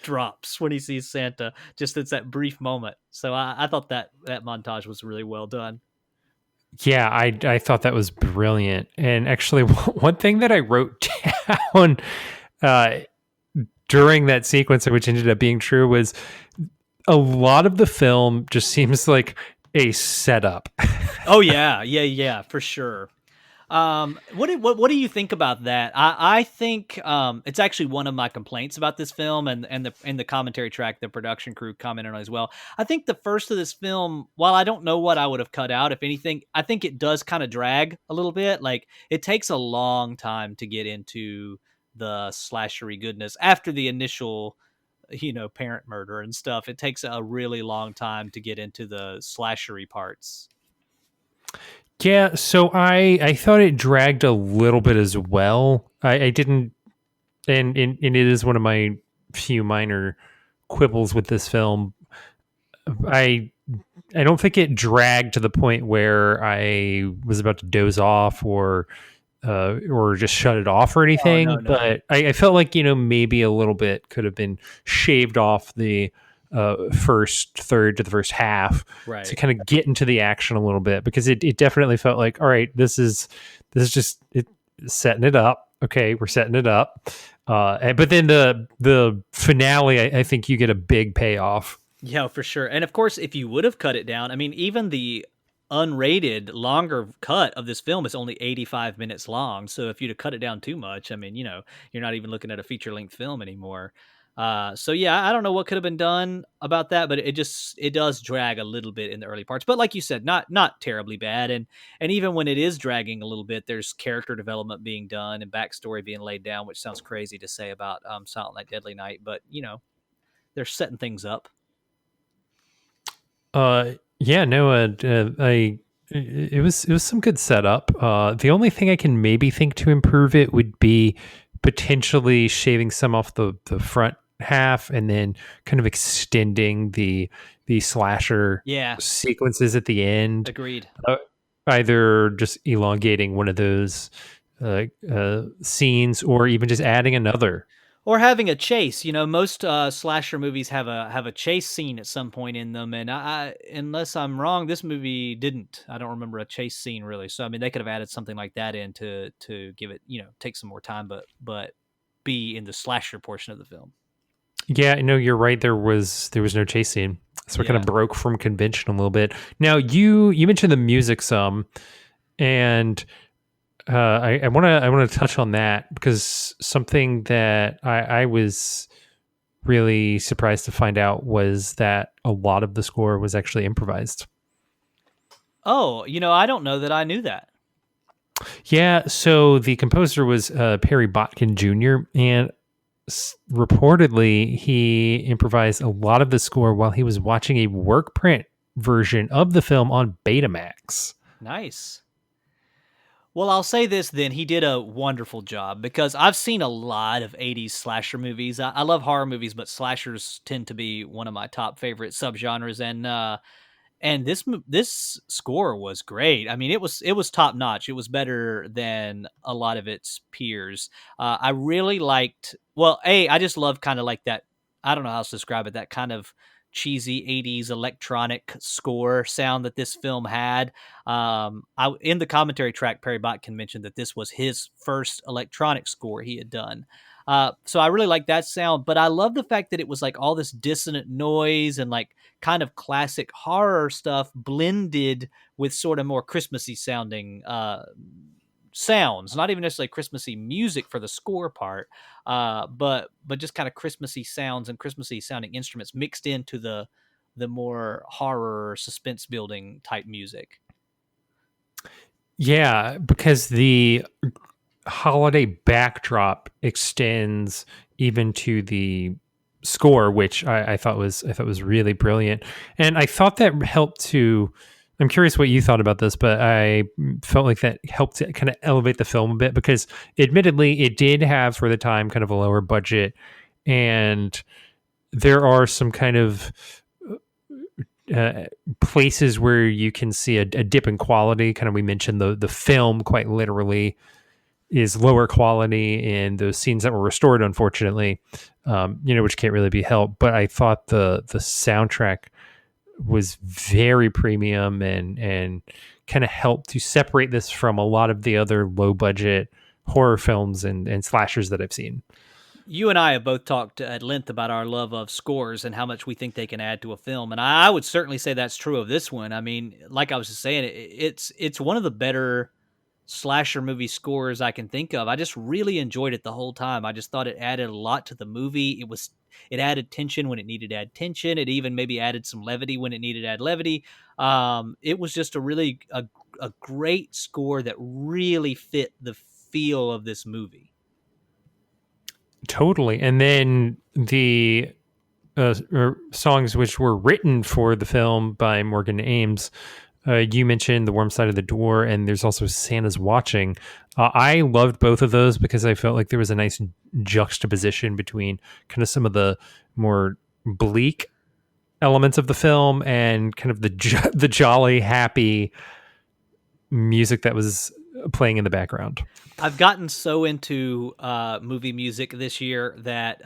drops when he sees Santa. Just it's that brief moment. So I thought that montage was really well done. Yeah, I thought that was brilliant. And actually, one thing that I wrote down during that sequence, which ended up being true, was a lot of the film just seems like a setup. Oh yeah, for sure. What do you think about that? I think it's actually one of my complaints about this film, and the commentary track the production crew commented on as well. I think the first of this film, while I don't know what I would have cut out, if anything, I think it does kind of drag a little bit. Like it takes a long time to get into the slashery goodness after the initial, parent murder and stuff. It takes a really long time to get into the slashery parts. Yeah, so I thought it dragged a little bit as well. I didn't and it is one of my few minor quibbles with this film. I I don't think it dragged to the point where I was about to doze off or just shut it off or Oh, no, anything. no. But I felt like maybe a little bit could have been shaved off the first third to the first half Right. to kind of get into the action a little bit, because it definitely felt like, all right, this is just it setting it up. Okay, we're setting it up. But then the finale, I think you get a big payoff. Yeah, for sure. And of course, if you would have cut it down, I mean, even the unrated longer cut of this film is only 85 minutes long. So if you'd have cut it down too much, I mean, you're not even looking at a feature length film anymore. So yeah, I don't know what could have been done about that, but it does drag a little bit in the early parts. But like you said, not terribly bad. And even when it is dragging a little bit, there's character development being done and backstory being laid down, which sounds crazy to say about Silent Night, Deadly Night, but they're setting things up. Yeah, no, it was some good setup. The only thing I can maybe think to improve it would be potentially shaving some off the front half and then kind of extending the slasher Yeah, sequences at the end. agreed. Either just elongating one of those scenes, or even just adding another. Or having a chase. Most slasher movies have a chase scene at some point in them, and unless I'm wrong, this movie didn't. I don't remember a chase scene really. So I mean, they could have added something like that in to give it, take some more time, but be in the slasher portion of the film. Yeah, no, you're right. There was no chase scene, so it kind of Yeah. broke from convention a little bit. Now, you mentioned the music some, and I want to touch on that, because something that I was really surprised to find out was that a lot of the score was actually improvised. Oh, I don't know that I knew that. Yeah, so the composer was Perry Botkin Jr., and reportedly he improvised a lot of the score while he was watching a work print version of the film on Betamax. Nice. Well, I'll say this then. He did a wonderful job, because I've seen a lot of 80s slasher movies. I love horror movies, but slashers tend to be one of my top favorite subgenres. And this score was great. I mean, it was top notch. It was better than a lot of its peers. I really liked. Well, I just love kind of like that. I don't know how else to describe it. That kind of cheesy 80s electronic score sound that this film had. In the commentary track, Perry Botkin mentioned that this was his first electronic score he had done. So I really like that sound, but I love the fact that it was like all this dissonant noise and like kind of classic horror stuff blended with sort of more Christmassy sounding sounds, not even necessarily Christmassy music for the score part, but just kind of Christmassy sounds and Christmassy sounding instruments mixed into the more horror suspense building type music. Yeah, because the holiday backdrop extends even to the score, which I thought was really brilliant, and I thought that helped to. I'm curious what you thought about this, but I felt like that helped to kind of elevate the film a bit, because admittedly it did have, for the time, kind of a lower budget, and there are some kind of places where you can see a dip in quality. Kind of, we mentioned the film quite literally is lower quality in those scenes that were restored, unfortunately, which can't really be helped. But I thought the soundtrack was very premium and kind of helped to separate this from a lot of the other low budget horror films and slashers that I've seen. You and I have both talked at length about our love of scores and how much we think they can add to a film, and I would certainly say that's true of this one. I mean, like I was just saying, it's one of the better slasher movie scores I can think of. I just really enjoyed it the whole time. I just thought it added a lot to the movie. It added tension when it needed to add tension. It even maybe added some levity when it needed to add levity. It was just a great score that really fit the feel of this movie. Totally. And then the songs which were written for the film by Morgan Ames You mentioned The Warm Side of the Door, and there's also Santa's Watching. I loved both of those because I felt like there was a nice juxtaposition between kind of some of the more bleak elements of the film and kind of the jolly, happy music that was playing in the background. I've gotten so into movie music this year that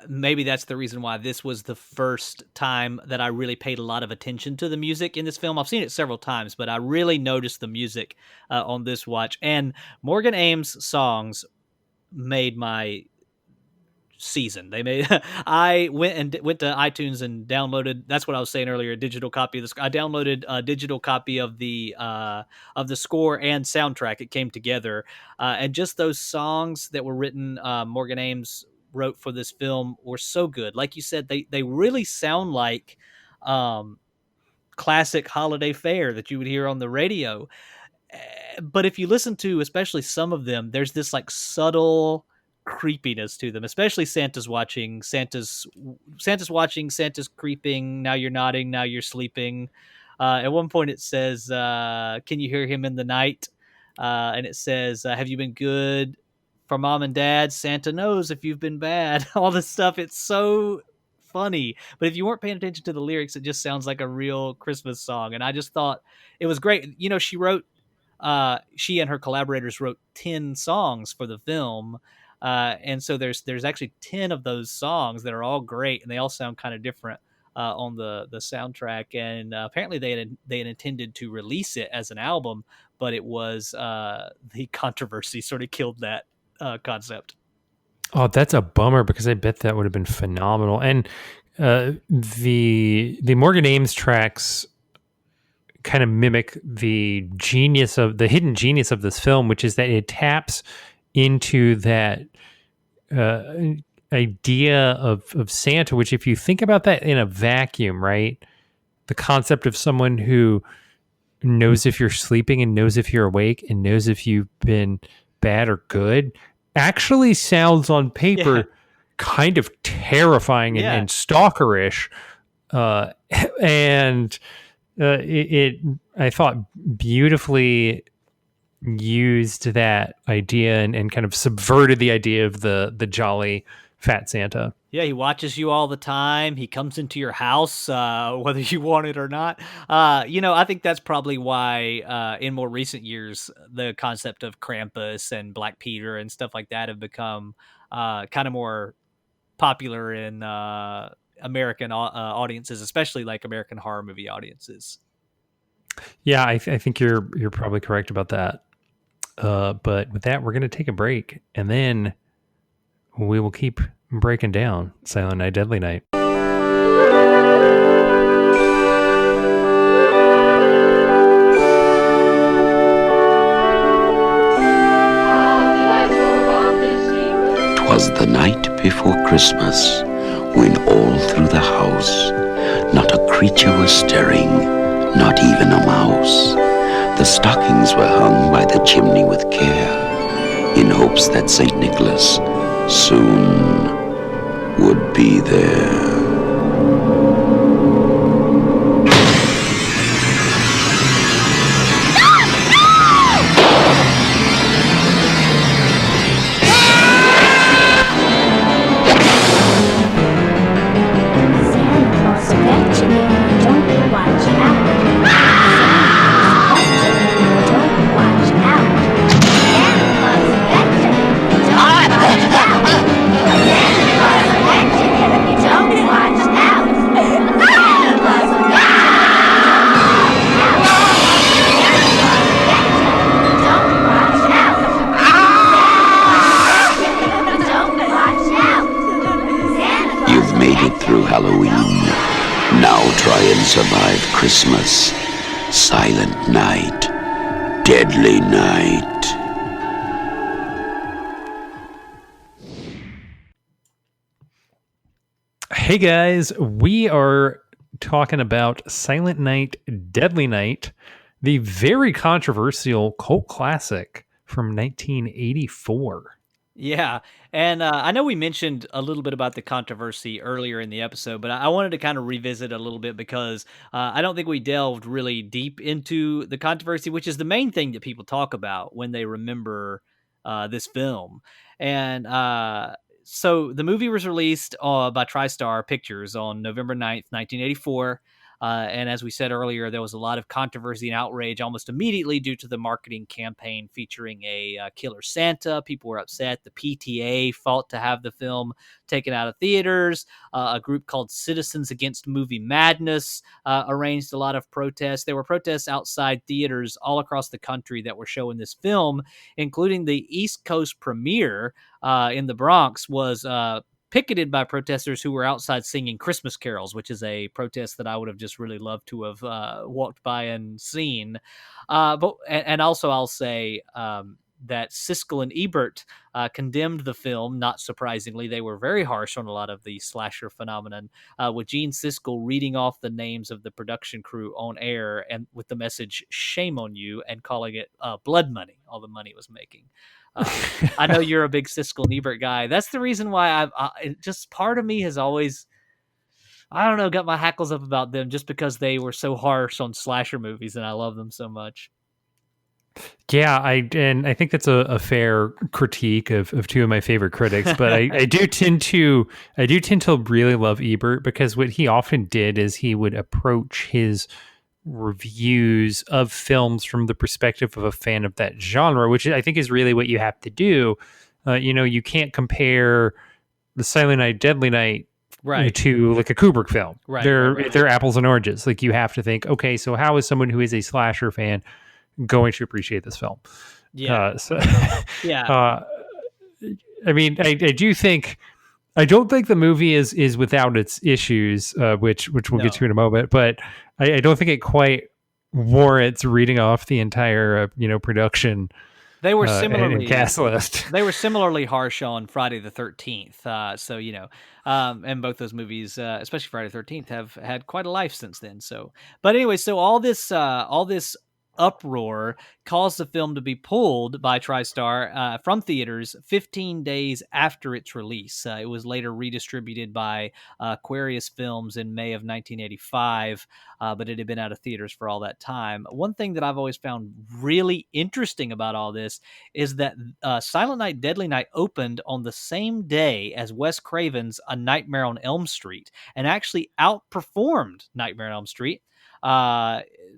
maybe that's the reason why this was the first time that I really paid a lot of attention to the music in this film. I've seen it several times, but I really noticed the music on this watch. And Morgan Ames' songs made my season. They made I went to iTunes and downloaded, that's what I was saying earlier, a digital copy of this. I downloaded a digital copy of the score and soundtrack. It came together, and just those songs that were written, Morgan Ames wrote for this film, were so good. Like you said, they really sound like classic holiday fare that you would hear on the radio. But if you listen to especially some of them, there's this like subtle creepiness to them, especially Santa's Watching, Santa's Watching, Santa's Creeping, Now You're Nodding, Now You're Sleeping. At one point it says, can you hear him in the night? And it says, have you been good for mom and dad? Santa knows if you've been bad. All this stuff. It's so funny. But if you weren't paying attention to the lyrics, it just sounds like a real Christmas song. And I just thought it was great. You know, she and her collaborators wrote 10 songs for the film. And so there's actually 10 of those songs that are all great, and they all sound kind of different on the soundtrack. And apparently they had intended to release it as an album, but it was the controversy sort of killed that concept. Oh, that's a bummer, because I bet that would have been phenomenal. And the Morgan Ames tracks kind of mimic the hidden genius of this film, which is that it taps into that idea of Santa, which, if you think about that in a vacuum, right? The concept of someone who knows if you're sleeping and knows if you're awake and knows if you've been bad or good actually sounds on paper kind of terrifying and stalkerish. And it I thought beautifully used that idea and kind of subverted the idea of the jolly fat Santa. Yeah, he watches you all the time. He comes into your house, whether you want it or not. I think that's probably why in more recent years, the concept of Krampus and Black Peter and stuff like that have become kind of more popular in American audiences, especially like American horror movie audiences. Yeah, I think you're probably correct about that. But with that, we're going to take a break, and then we will keep breaking down Silent Night, Deadly Night. "'Twas the night before Christmas, when all through the house not a creature was stirring, not even a mouse. The stockings were hung by the chimney with care, in hopes that St. Nicholas soon would be there. Survive Christmas, Silent Night, Deadly Night. Hey guys, we are talking about Silent Night, Deadly Night, the very controversial cult classic from 1984. Yeah, and I know we mentioned a little bit about the controversy earlier in the episode, but I wanted to kind of revisit a little bit because I don't think we delved really deep into the controversy, which is the main thing that people talk about when they remember this film. And so the movie was released by TriStar Pictures on November 9th, 1984. And as we said earlier, there was a lot of controversy and outrage almost immediately due to the marketing campaign featuring a killer Santa. People were upset. The PTA fought to have the film taken out of theaters. A group called Citizens Against Movie Madness arranged a lot of protests. There were protests outside theaters all across the country that were showing this film, including the East Coast premiere in the Bronx was picketed by protesters who were outside singing Christmas carols, which is a protest that I would have just really loved to have walked by and seen. And also I'll say that Siskel and Ebert condemned the film. Not surprisingly, they were very harsh on a lot of the slasher phenomenon, with Gene Siskel reading off the names of the production crew on air and with the message "Shame on you" and calling it blood money, all the money it was making. I know you're a big Siskel and Ebert guy. That's the reason why just part of me has always, I don't know, got my hackles up about them just because they were so harsh on slasher movies and I love them so much. Yeah, I think that's a fair critique of two of my favorite critics, but I do tend to really love Ebert because what he often did is he would approach his reviews of films from the perspective of a fan of that genre, which I think is really what you have to do. You can't compare the Silent Night, Deadly Night to like a Kubrick film. Right. They're apples and oranges. Like you have to think, okay, so how is someone who is a slasher fan going to appreciate this film? Yeah. Yeah. I mean, I do think. I don't think the movie is without its issues, which we'll get to in a moment. But I don't think it quite warrants reading off the entire production. They were similarly and cast list. They were similarly harsh on Friday the 13th. So and both those movies, especially Friday the 13th, have had quite a life since then. So, but anyway, so all this uproar caused the film to be pulled by TriStar from theaters 15 days after its release. It was later redistributed by Aquarius Films in May of 1985, but it had been out of theaters for all that time. One thing that I've always found really interesting about all this is that Silent Night, Deadly Night opened on the same day as Wes Craven's A Nightmare on Elm Street and actually outperformed Nightmare on Elm Street.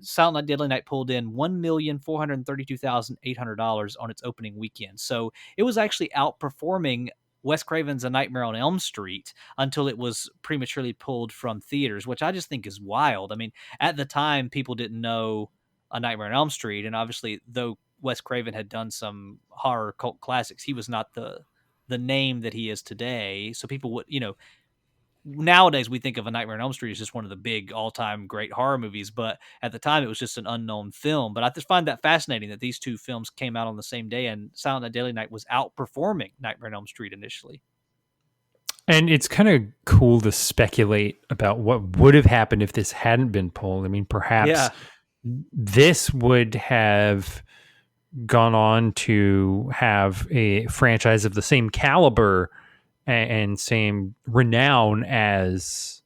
Silent Night, Deadly Night pulled in $1,432,800 on its opening weekend. So it was actually outperforming Wes Craven's A Nightmare on Elm Street until it was prematurely pulled from theaters, which I just think is wild. I mean, at the time, people didn't know A Nightmare on Elm Street. And obviously, though Wes Craven had done some horror cult classics, he was not the name that he is today. So people would, nowadays we think of A Nightmare on Elm Street as just one of the big all-time great horror movies, but at the time it was just an unknown film. But I just find that fascinating that these two films came out on the same day and Silent Night, Deadly Night was outperforming Nightmare on Elm Street initially. And it's kind of cool to speculate about what would have happened if this hadn't been pulled. I mean, perhaps this would have gone on to have a franchise of the same caliber and same renown as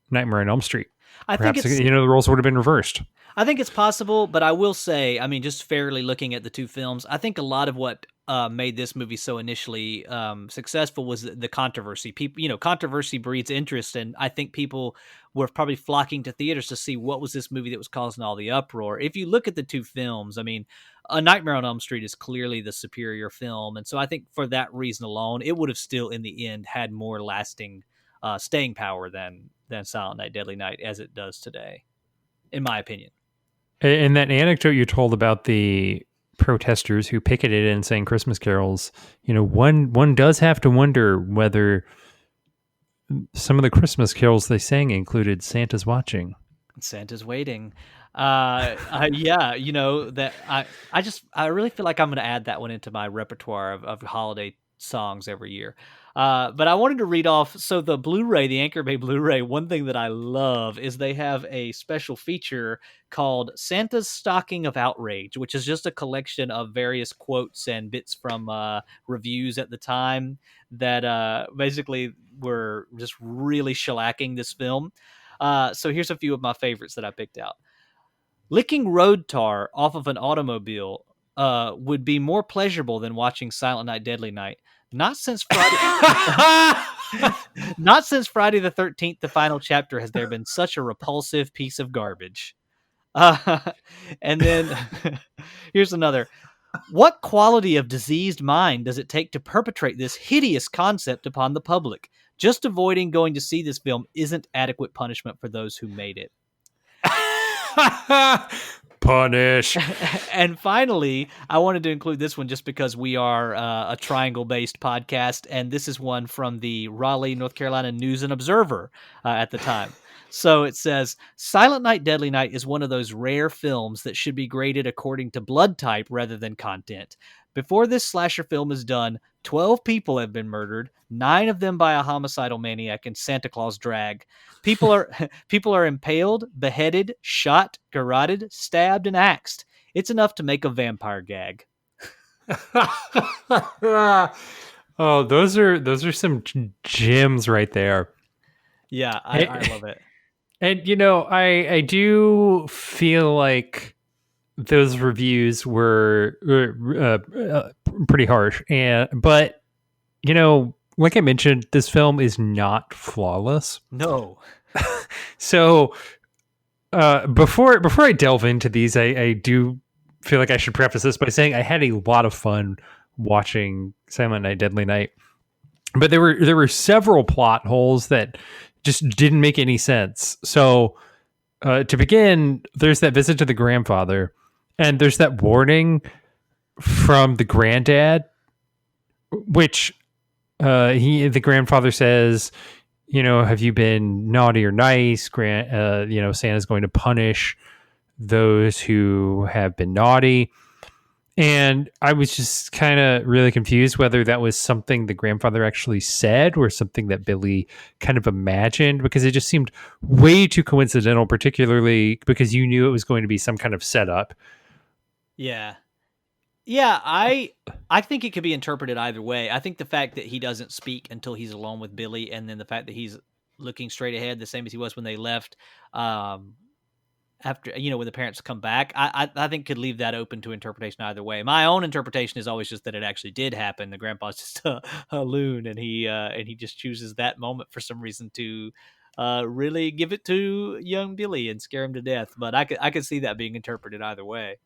Nightmare on Elm Street. Perhaps, think the roles would have been reversed. I think it's possible, but I will say, I mean, just fairly looking at the two films, I think a lot of what made this movie so initially successful was the controversy. People, controversy breeds interest, and I think people were probably flocking to theaters to see what was this movie that was causing all the uproar. If you look at the two films, I mean, A Nightmare on Elm Street is clearly the superior film, and so I think for that reason alone, it would have still, in the end, had more lasting staying power than Silent Night, Deadly Night as it does today, in my opinion. And that anecdote you told about the protesters who picketed and sang Christmas carols, one does have to wonder whether some of the Christmas carols they sang included Santa's Watching. Santa's Waiting. That I really feel like I'm going to add that one into my repertoire of holiday songs every year. But I wanted to read off. So the Blu-ray, the Anchor Bay Blu-ray, one thing that I love is they have a special feature called Santa's Stocking of Outrage, which is just a collection of various quotes and bits from reviews at the time that basically were just really shellacking this film. So here's a few of my favorites that I picked out. Licking road tar off of an automobile would be more pleasurable than watching Silent Night, Deadly Night. Not since Friday. Not since Friday the 13th, the final chapter, has there been such a repulsive piece of garbage. And then here's another. What quality of diseased mind does it take to perpetrate this hideous concept upon the public? Just avoiding going to see this film isn't adequate punishment for those who made it. Punish. And finally, I wanted to include this one just because we are a triangle-based podcast, and this is one from the Raleigh, North Carolina News and Observer at the time. So it says, Silent Night, Deadly Night is one of those rare films that should be graded according to blood type rather than content. Before this slasher film is done, 12 people have been murdered, 9 of them by a homicidal maniac in Santa Claus drag. People are impaled, beheaded, shot, garroted, stabbed, and axed. It's enough to make a vampire gag. Oh, those are some gems right there. Yeah, I love it. And I do feel like those reviews were pretty harsh, but like I mentioned, this film is not flawless. No. So before I delve into these, I do feel like I should preface this by saying I had a lot of fun watching Silent Night, Deadly Night, but there were several plot holes that just didn't make any sense. So to begin, there's that visit to the grandfather, and there's that warning from the granddad, which the grandfather says, have you been naughty or nice? Santa's going to punish those who have been naughty. And I was just kind of really confused whether that was something the grandfather actually said or something that Billy kind of imagined, because it just seemed way too coincidental, particularly because you knew it was going to be some kind of setup. Yeah. Yeah, I think it could be interpreted either way. I think the fact that he doesn't speak until he's alone with Billy, and then the fact that he's looking straight ahead, the same as he was when they left, after when the parents come back, I think could leave that open to interpretation either way. My own interpretation is always just that it actually did happen. The grandpa's just a loon, and he just chooses that moment for some reason to really give it to young Billy and scare him to death. But I could see that being interpreted either way.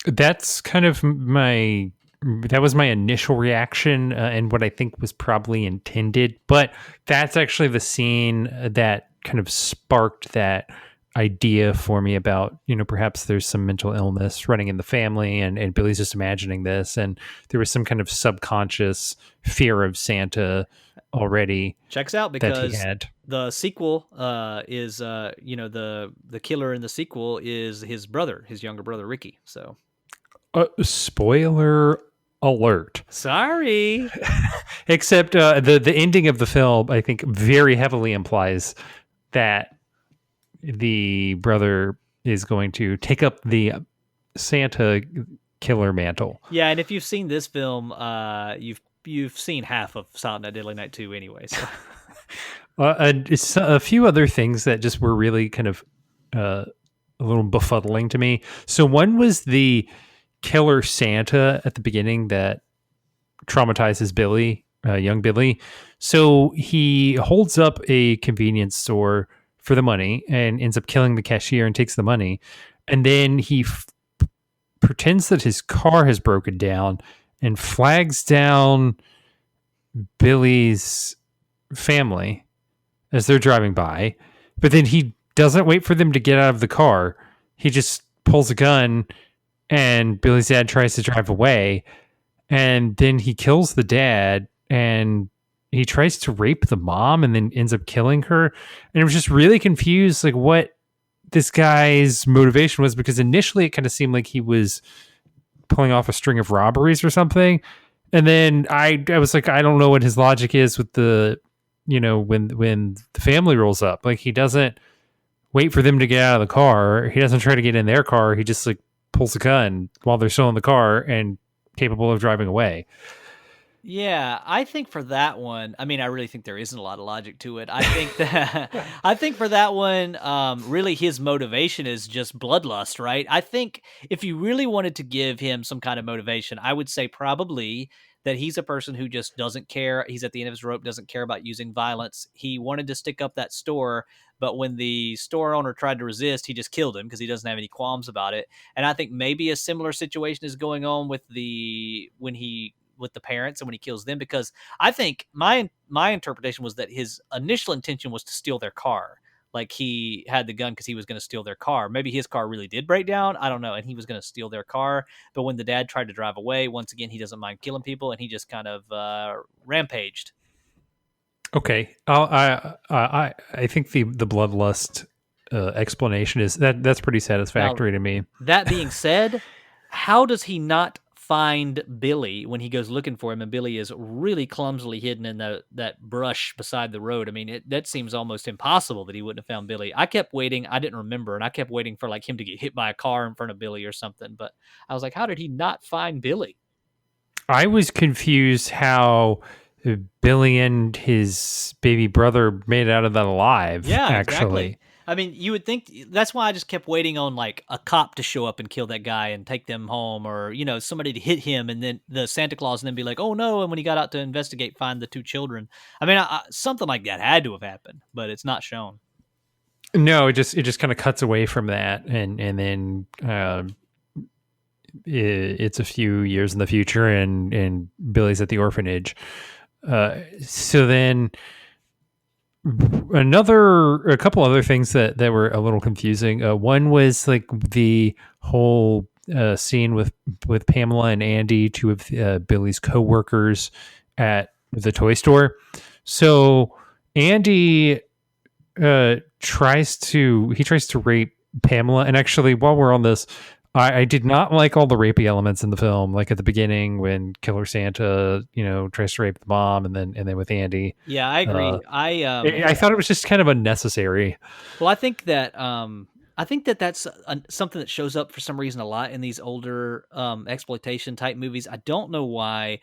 That's kind of that was my initial reaction and what I think was probably intended. But that's actually the scene that kind of sparked that idea for me about, perhaps there's some mental illness running in the family, and Billy's just imagining this, and there was some kind of subconscious fear of Santa already. Checks out, because he had. The sequel is the killer in the sequel is his brother, his younger brother Ricky. So spoiler alert. Sorry. Except the ending of the film, I think, very heavily implies that the brother is going to take up the Santa killer mantle. Yeah, and if you've seen this film, you've seen half of Silent Night, Deadly Night 2 anyway. So. It's a few other things that just were really kind of a little befuddling to me. So one was the killer Santa at the beginning that traumatizes Billy, young Billy. So he holds up a convenience store for the money and ends up killing the cashier and takes the money. And then he pretends that his car has broken down and flags down Billy's family as they're driving by. But then he doesn't wait for them to get out of the car. He just pulls a gun, and Billy's dad tries to drive away. And then he kills the dad, and he tries to rape the mom and then ends up killing her. And I was just really confused, like, what this guy's motivation was, because initially it kind of seemed like he was pulling off a string of robberies or something. And then I was like, I don't know what his logic is with the, when the family rolls up. Like, he doesn't wait for them to get out of the car. He doesn't try to get in their car. He just like pulls a gun while they're still in the car and capable of driving away. Yeah, I think for that one, I mean, I really think there isn't a lot of logic to it. I think for that one, really his motivation is just bloodlust, right? I think if you really wanted to give him some kind of motivation, I would say probably that he's a person who just doesn't care. He's at the end of his rope, doesn't care about using violence. He wanted to stick up that store, but when the store owner tried to resist, he just killed him because he doesn't have any qualms about it. And I think maybe a similar situation is going on with the parents and when he kills them, because I think my interpretation was that his initial intention was to steal their car. Like, he had the gun because he was going to steal their car. Maybe his car really did break down. I don't know. And he was going to steal their car. But when the dad tried to drive away, once again, he doesn't mind killing people, and he just kind of rampaged. Okay. I think the bloodlust explanation is that's pretty satisfactory to me. That being said, how does he not find Billy when he goes looking for him, and Billy is really clumsily hidden in that brush beside the road? I mean, that seems almost impossible that he wouldn't have found Billy. I kept waiting. I didn't remember, and I kept waiting for like him to get hit by a car in front of Billy or something. But I was like, how did he not find Billy? I was confused how Billy and his baby brother made it out of that alive. Yeah, actually. Exactly. I mean, you would think that's why I just kept waiting on like a cop to show up and kill that guy and take them home, or, somebody to hit him and then the Santa Claus and then be like, oh no. And when he got out to investigate, find the two children. I mean, something like that had to have happened, but it's not shown. No, it just kind of cuts away from that. And then it's a few years in the future and Billy's at the orphanage. So then a couple other things that were a little confusing. One was like the whole scene with Pamela and Andy, two of Billy's co-workers at the toy store. So Andy tries to rape Pamela, and actually, while we're on this, I did not like all the rapey elements in the film, like at the beginning when Killer Santa, tries to rape the mom, and then with Andy. Yeah, I agree. I thought it was just kind of unnecessary. Well, I think that that's something that shows up for some reason a lot in these older exploitation type movies. I don't know why.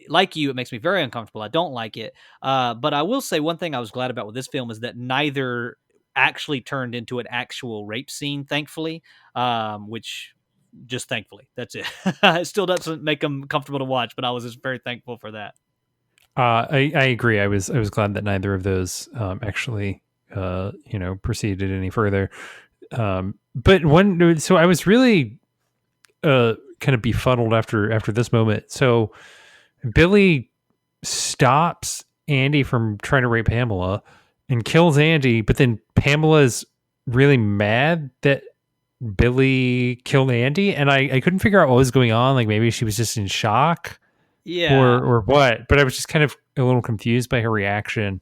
Like you, it makes me very uncomfortable. I don't like it. But I will say one thing I was glad about with this film is that neither actually turned into an actual rape scene, thankfully, which just thankfully, that's it. It still doesn't make them comfortable to watch, but I was just very thankful for that. I agree. I was glad that neither of those actually proceeded any further. So I was really kind of befuddled after this moment. So Billy stops Andy from trying to rape Pamela and kills Andy, but then Pamela's really mad that Billy killed Andy, and I couldn't figure out what was going on. Like, maybe she was just in shock, or what. But I was just kind of a little confused by her reaction,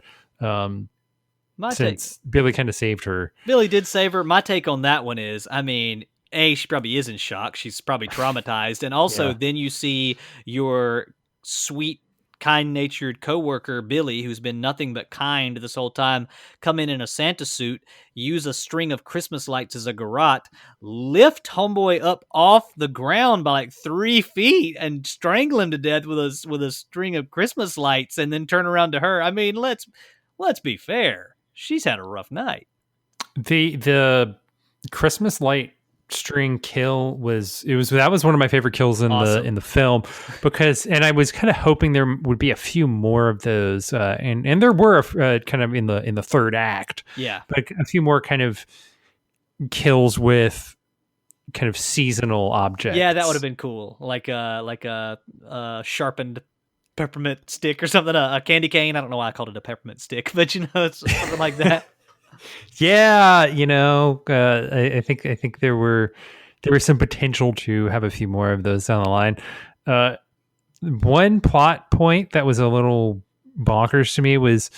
since Billy kind of saved her. Billy did save her. My take on that one is, I mean, she probably is in shock. She's probably traumatized, and also then you see your sweet, kind-natured coworker Billy, who's been nothing but kind this whole time, come in a Santa suit, use a string of Christmas lights as a garrote, lift homeboy up off the ground by like 3 feet and strangle him to death with a string of Christmas lights, and then turn around to her. I mean, let's be fair. She's had a rough night. The Christmas light string kill was one of my favorite kills in the film, because I was kind of hoping there would be a few more of those, and there were kind of in the third act, like a few more kind of kills with kind of seasonal objects. Yeah, that would have been cool, like a sharpened peppermint stick or something, a candy cane. I don't know why I called it a peppermint stick, but it's something like that. Yeah, I think there was some potential to have a few more of those down the line. One plot point that was a little bonkers to me was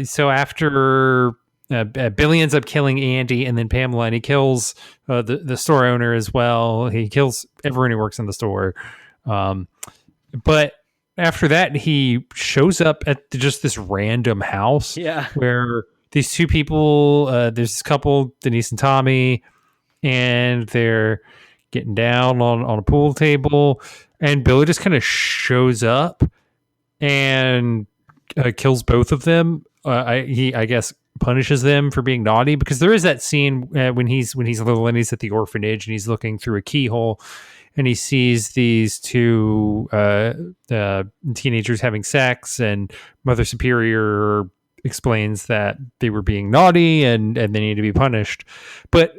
so after Billy ends up killing Andy and then Pamela, and he kills the store owner as well. He kills everyone who works in the store, but after that, he shows up at just this random house Yeah. where these two people, there's this couple, Denise and Tommy, and they're getting down on a pool table, and Billy just kind of shows up and kills both of them. I guess punishes them for being naughty, because there is that scene when he's little and he's at the orphanage and he's looking through a keyhole and he sees these two teenagers having sex, and Mother Superior explains that they were being naughty and they need to be punished. But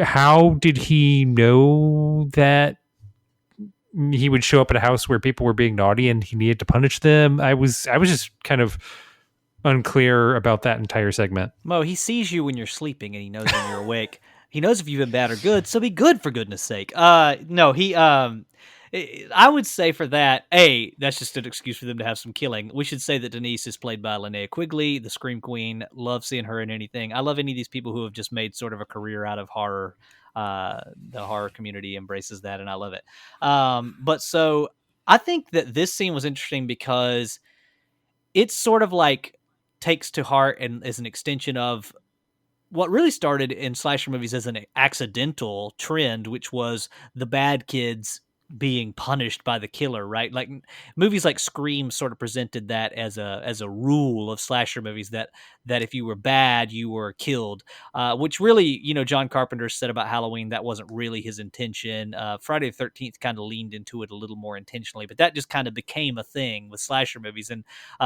how did he know that he would show up at a house where people were being naughty and he needed to punish them? I was just kind of unclear about that entire segment. Mo, he sees you when you're sleeping and he knows when you're awake. He knows if you've been bad or good, so be good for goodness sake. No, he I would say for that, that's just an excuse for them to have some killing. We should say that Denise is played by Linnea Quigley, the Scream Queen. Love seeing her in anything. I love any of these people who have just made sort of a career out of horror. The horror community embraces that, and I love it. But so I think that this scene was interesting because it's sort of like takes to heart and is an extension of what really started in slasher movies as an accidental trend, which was the bad kids being punished by the killer, right? Like movies like Scream sort of presented that as a rule of slasher movies, that if you were bad, you were killed, which really, John Carpenter said about Halloween, that wasn't really his intention. Friday the 13th kind of leaned into it a little more intentionally, but that just kind of became a thing with slasher movies. And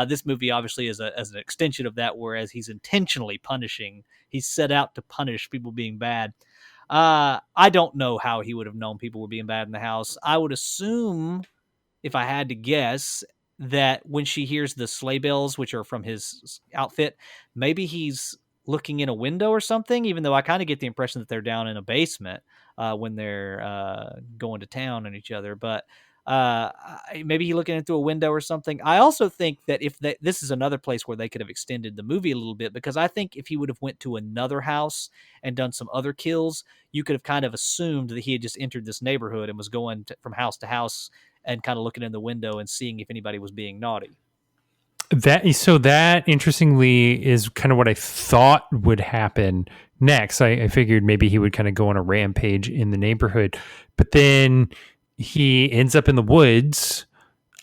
this movie obviously is as an extension of that, whereas he's set out to punish people being bad. I don't know how he would have known people were being bad in the house. I would assume, if I had to guess, that when she hears the sleigh bells, which are from his outfit, maybe he's looking in a window or something, even though I kind of get the impression that they're down in a basement when they're going to town on each other. But maybe he's looking in through a window or something. I also think that this is another place where they could have extended the movie a little bit, because I think if he would have went to another house and done some other kills, you could have kind of assumed that he had just entered this neighborhood and was going from house to house and kind of looking in the window and seeing if anybody was being naughty. That interestingly is kind of what I thought would happen next. I figured maybe he would kind of go on a rampage in the neighborhood, but then he ends up in the woods,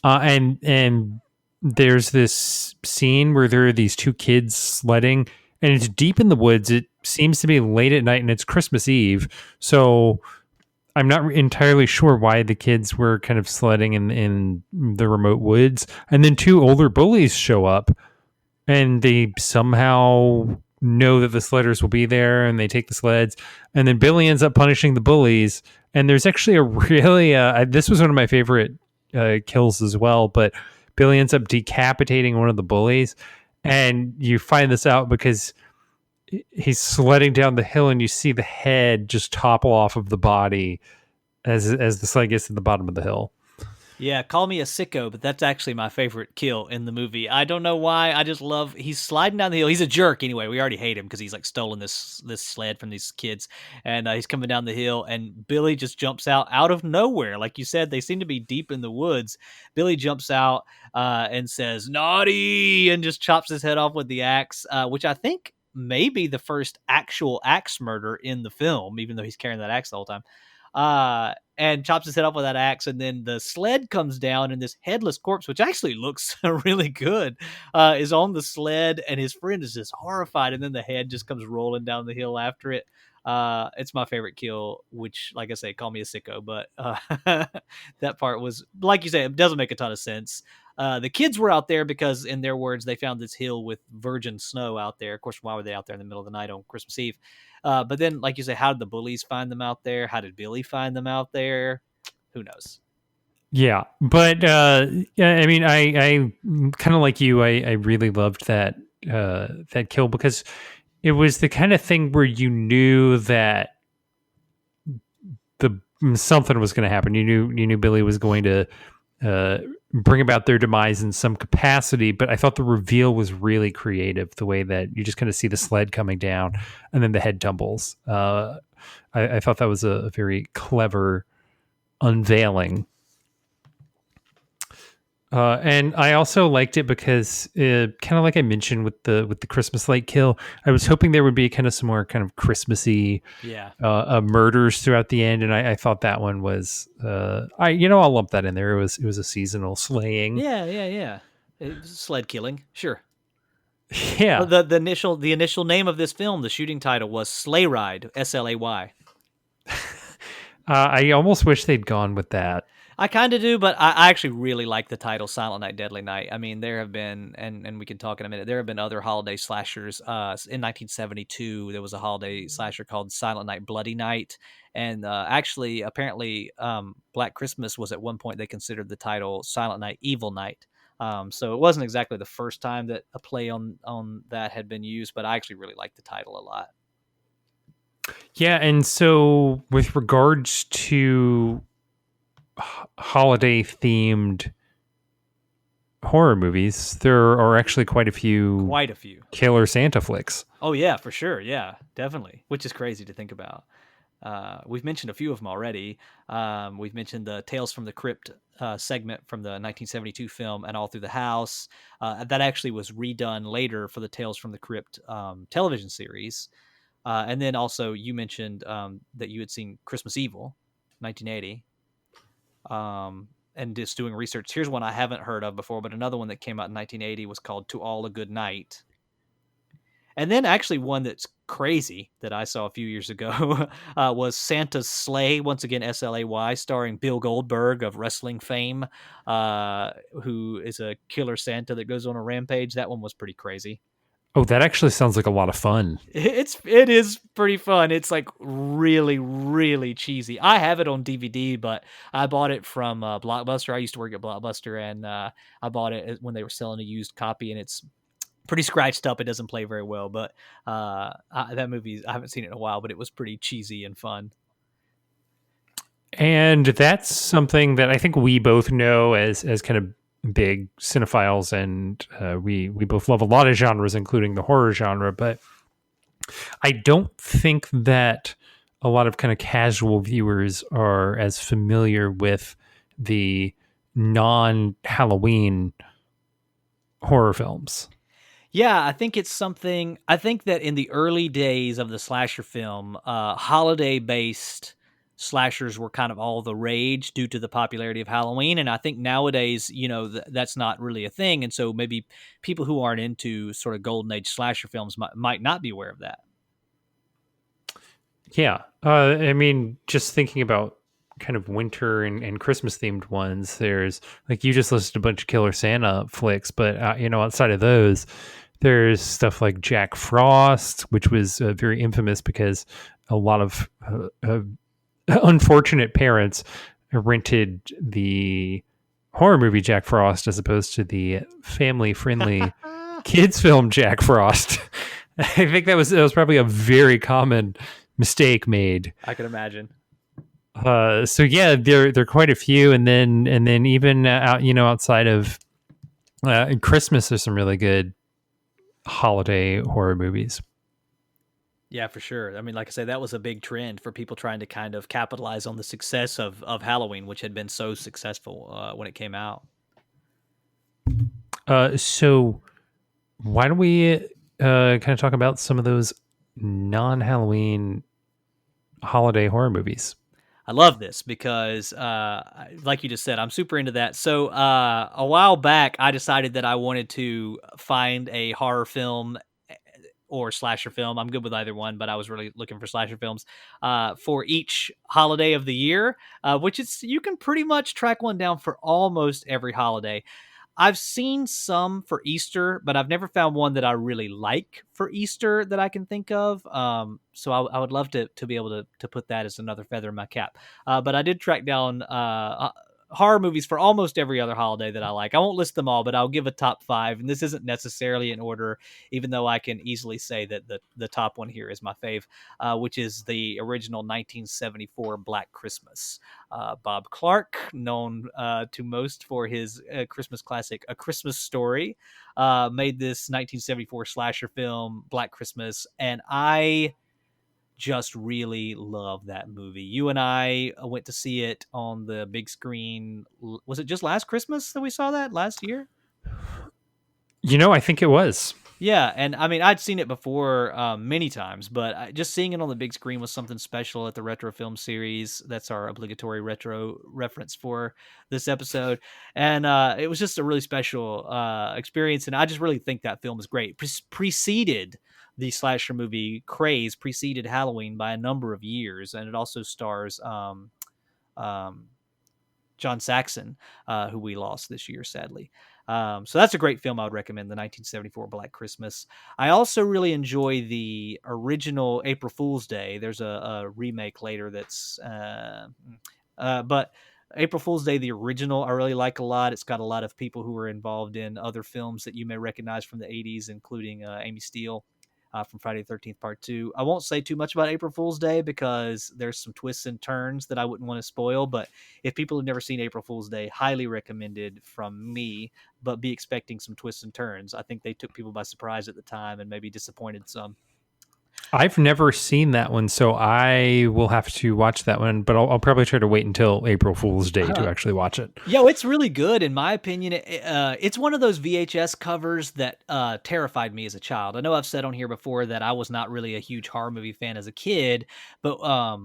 and there's this scene where there are these two kids sledding, and it's deep in the woods. It seems to be late at night, and it's Christmas Eve, so I'm not entirely sure why the kids were kind of sledding in the remote woods. And then two older bullies show up, and they somehow know that the sledders will be there, and they take the sleds. And then Billy ends up punishing the bullies. And there's actually a really, this was one of my favorite kills as well, but Billy ends up decapitating one of the bullies. And you find this out because he's sledding down the hill, and you see the head just topple off of the body as the sled gets to the bottom of the hill. Yeah, call me a sicko, but that's actually my favorite kill in the movie. I don't know why. I just love, he's sliding down the hill. He's a jerk anyway. We already hate him because he's like stolen this sled from these kids, and he's coming down the hill, and Billy just jumps out of nowhere. Like you said, they seem to be deep in the woods. Billy jumps out and says, "Naughty," and just chops his head off with the axe, which I think may be the first actual axe murder in the film, even though he's carrying that axe the whole time. And chops his head off with that axe, and then the sled comes down, and this headless corpse, which actually looks really good, is on the sled, and his friend is just horrified, and then the head just comes rolling down the hill after it. It's my favorite kill, which, like I say, call me a sicko, but that part was, like you say, it doesn't make a ton of sense. The kids were out there because, in their words, they found this hill with virgin snow out there. Of course, why were they out there in the middle of the night on Christmas Eve? But then, like you say, how did the bullies find them out there? How did Billy find them out there? Who knows? Yeah, but I mean, I kind of like you. I really loved that kill because it was the kind of thing where you knew that something was going to happen. You knew Billy was going to bring about their demise in some capacity, but I thought the reveal was really creative, the way that you just kind of see the sled coming down and then the head tumbles. I thought that was a very clever unveiling. And I also liked it because, kind of like I mentioned with the Christmas light kill, I was hoping there would be kind of some more kind of Christmassy Yeah. murders throughout the end, and I thought that one was I'll lump that in there. It was a seasonal slaying. Yeah. It was sled killing, sure. Yeah. The initial name of this film, the shooting title was Sleigh Ride, Slay. I almost wish they'd gone with that. I kind of do, but I actually really like the title Silent Night, Deadly Night. I mean, there have been, and we can talk in a minute, there have been other holiday slashers. In 1972, there was a holiday slasher called Silent Night, Bloody Night. And actually, apparently, Black Christmas was at one point, they considered the title Silent Night, Evil Night. So it wasn't exactly the first time that a play on that had been used, but I actually really like the title a lot. Yeah, and so with regards to holiday themed horror movies, there are actually quite a few killer Santa flicks. Oh yeah, for sure. Yeah, definitely. Which is crazy to think about. We've mentioned a few of them already. We've mentioned the Tales from the Crypt segment from the 1972 film And All Through the House. That actually was redone later for the Tales from the Crypt television series. And then also you mentioned that you had seen Christmas Evil, 1980. And just doing research, here's one I haven't heard of before, but another one that came out in 1980 was called To All a Good Night. And then actually one that's crazy that I saw a few years ago was Santa's Sleigh, once again Slay, starring Bill Goldberg of wrestling fame, who is a killer Santa that goes on a rampage. That one was pretty crazy. Oh, that actually sounds like a lot of fun. It is pretty fun. It's like really, really cheesy. I have it on DVD, but I bought it from Blockbuster. I used to work at Blockbuster, and I bought it when they were selling a used copy, and it's pretty scratched up. It doesn't play very well, but that movie, I haven't seen it in a while, but it was pretty cheesy and fun. And that's something that I think we both know as kind of big cinephiles, and we both love a lot of genres, including the horror genre, but I don't think that a lot of kind of casual viewers are as familiar with the non-Halloween horror films. Yeah, I think it's something. I think that in the early days of the slasher film, holiday-based slashers were kind of all the rage due to the popularity of Halloween. And I think nowadays, that's not really a thing. And so maybe people who aren't into sort of golden age slasher films might not be aware of that. Yeah. I mean, just thinking about kind of winter and Christmas themed ones, there's like, you just listed a bunch of killer Santa flicks, but outside of those, there's stuff like Jack Frost, which was very infamous because a lot of unfortunate parents rented the horror movie Jack Frost as opposed to the family-friendly kids film Jack Frost. I think that was probably a very common mistake made. I can imagine. So yeah, there are quite a few, and then even outside of Christmas, there's some really good holiday horror movies. Yeah, for sure. I mean, like I say, that was a big trend for people trying to kind of capitalize on the success of Halloween, which had been so successful when it came out. So why don't we kind of talk about some of those non-Halloween holiday horror movies? I love this because, like you just said, I'm super into that. So a while back, I decided that I wanted to find a horror film or slasher film. I'm good with either one, but I was really looking for slasher films for each holiday of the year, which is, you can pretty much track one down for almost every holiday. I've seen some for Easter, but I've never found one that I really like for Easter that I can think of. So I would love to be able to put that as another feather in my cap. But I did track down horror movies for almost every other holiday that I like. I won't list them all, but I'll give a top 5. And this isn't necessarily in order, even though I can easily say that the top one here is my fave, which is the original 1974 Black Christmas. Bob Clark, known to most for his Christmas classic, A Christmas Story, made this 1974 slasher film, Black Christmas. And I just really love that movie. You and I went to see it on the big screen. Was it just last Christmas that we saw that last year? I think it was. Yeah, and I mean, I'd seen it before many times, but just seeing it on the big screen was something special at the Retro Film Series. That's our obligatory retro reference for this episode. And it was just a really special experience. And I just really think that film is great. Preceded the slasher movie craze, preceded Halloween by a number of years. And it also stars John Saxon, who we lost this year, sadly. So that's a great film. I would recommend, the 1974 Black Christmas. I also really enjoy the original April Fool's Day. There's a remake later that's, but April Fool's Day, the original, I really like a lot. It's got a lot of people who were involved in other films that you may recognize from the 80s, including Amy Steele. From Friday the 13th Part 2. I won't say too much about April Fool's Day because there's some twists and turns that I wouldn't want to spoil, but if people have never seen April Fool's Day, highly recommended from me, but be expecting some twists and turns. I think they took people by surprise at the time and maybe disappointed some. I've never seen that one, so I will have to watch that one, but I'll probably try to wait until April Fool's Day to actually watch it. Yo, it's really good, in my opinion. It's one of those VHS covers that terrified me as a child. I know I've said on here before that I was not really a huge horror movie fan as a kid, but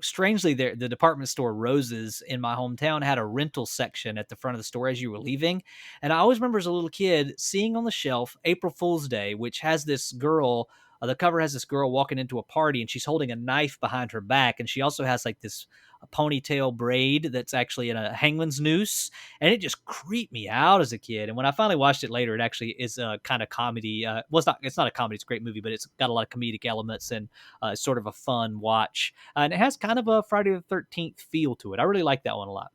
strangely, the department store Rose's in my hometown had a rental section at the front of the store as you were leaving. And I always remember as a little kid seeing on the shelf April Fool's Day, which has this girl. The cover has this girl walking into a party and she's holding a knife behind her back. And she also has like this ponytail braid that's actually in a hangman's noose. And it just creeped me out as a kid. And when I finally watched it later, it actually is a kind of comedy. It's not a comedy. It's a great movie, but it's got a lot of comedic elements and it's sort of a fun watch. And it has kind of a Friday the 13th feel to it. I really like that one a lot.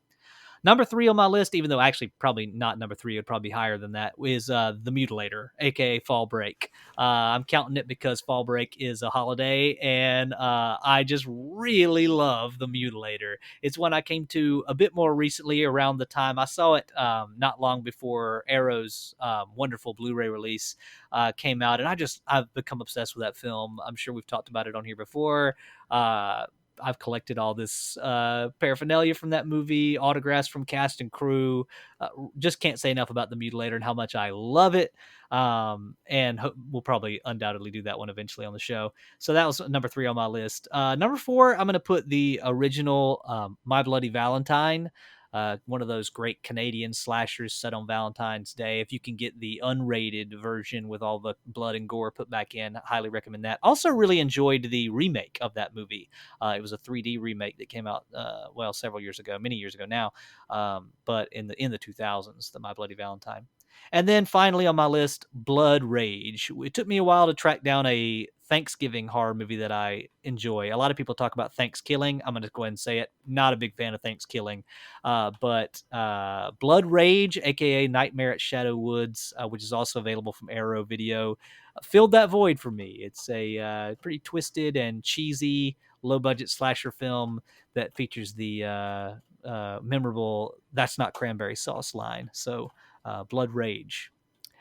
Number 3 on my list, even though actually probably not number 3, it would probably be higher than that, is The Mutilator, aka Fall Break. I'm counting it because Fall Break is a holiday, and I just really love The Mutilator. It's one I came to a bit more recently, around the time I saw it not long before Arrow's wonderful Blu-ray release came out, and I've become obsessed with that film. I'm sure we've talked about it on here before. I've collected all this paraphernalia from that movie, autographs from cast and crew. Just can't say enough about The Mutilator and how much I love it. And we'll probably undoubtedly do that one eventually on the show. So that was number 3 on my list. Number 4, I'm going to put the original My Bloody Valentine. One of those great Canadian slashers set on Valentine's Day. If you can get the unrated version with all the blood and gore put back in, I highly recommend that. Also really enjoyed the remake of that movie. It was a 3D remake that came out, several years ago, many years ago now, but in the 2000s, the My Bloody Valentine. And then finally on my list, Blood Rage. It took me a while to track down a Thanksgiving horror movie that I enjoy. A lot of people talk about Thanksgiving. I'm going to go ahead and say it. Not a big fan of Thanksgiving. But Blood Rage, a.k.a. Nightmare at Shadow Woods, which is also available from Arrow Video, filled that void for me. It's a pretty twisted and cheesy, low-budget slasher film that features the memorable "That's not cranberry sauce" line. So Blood Rage.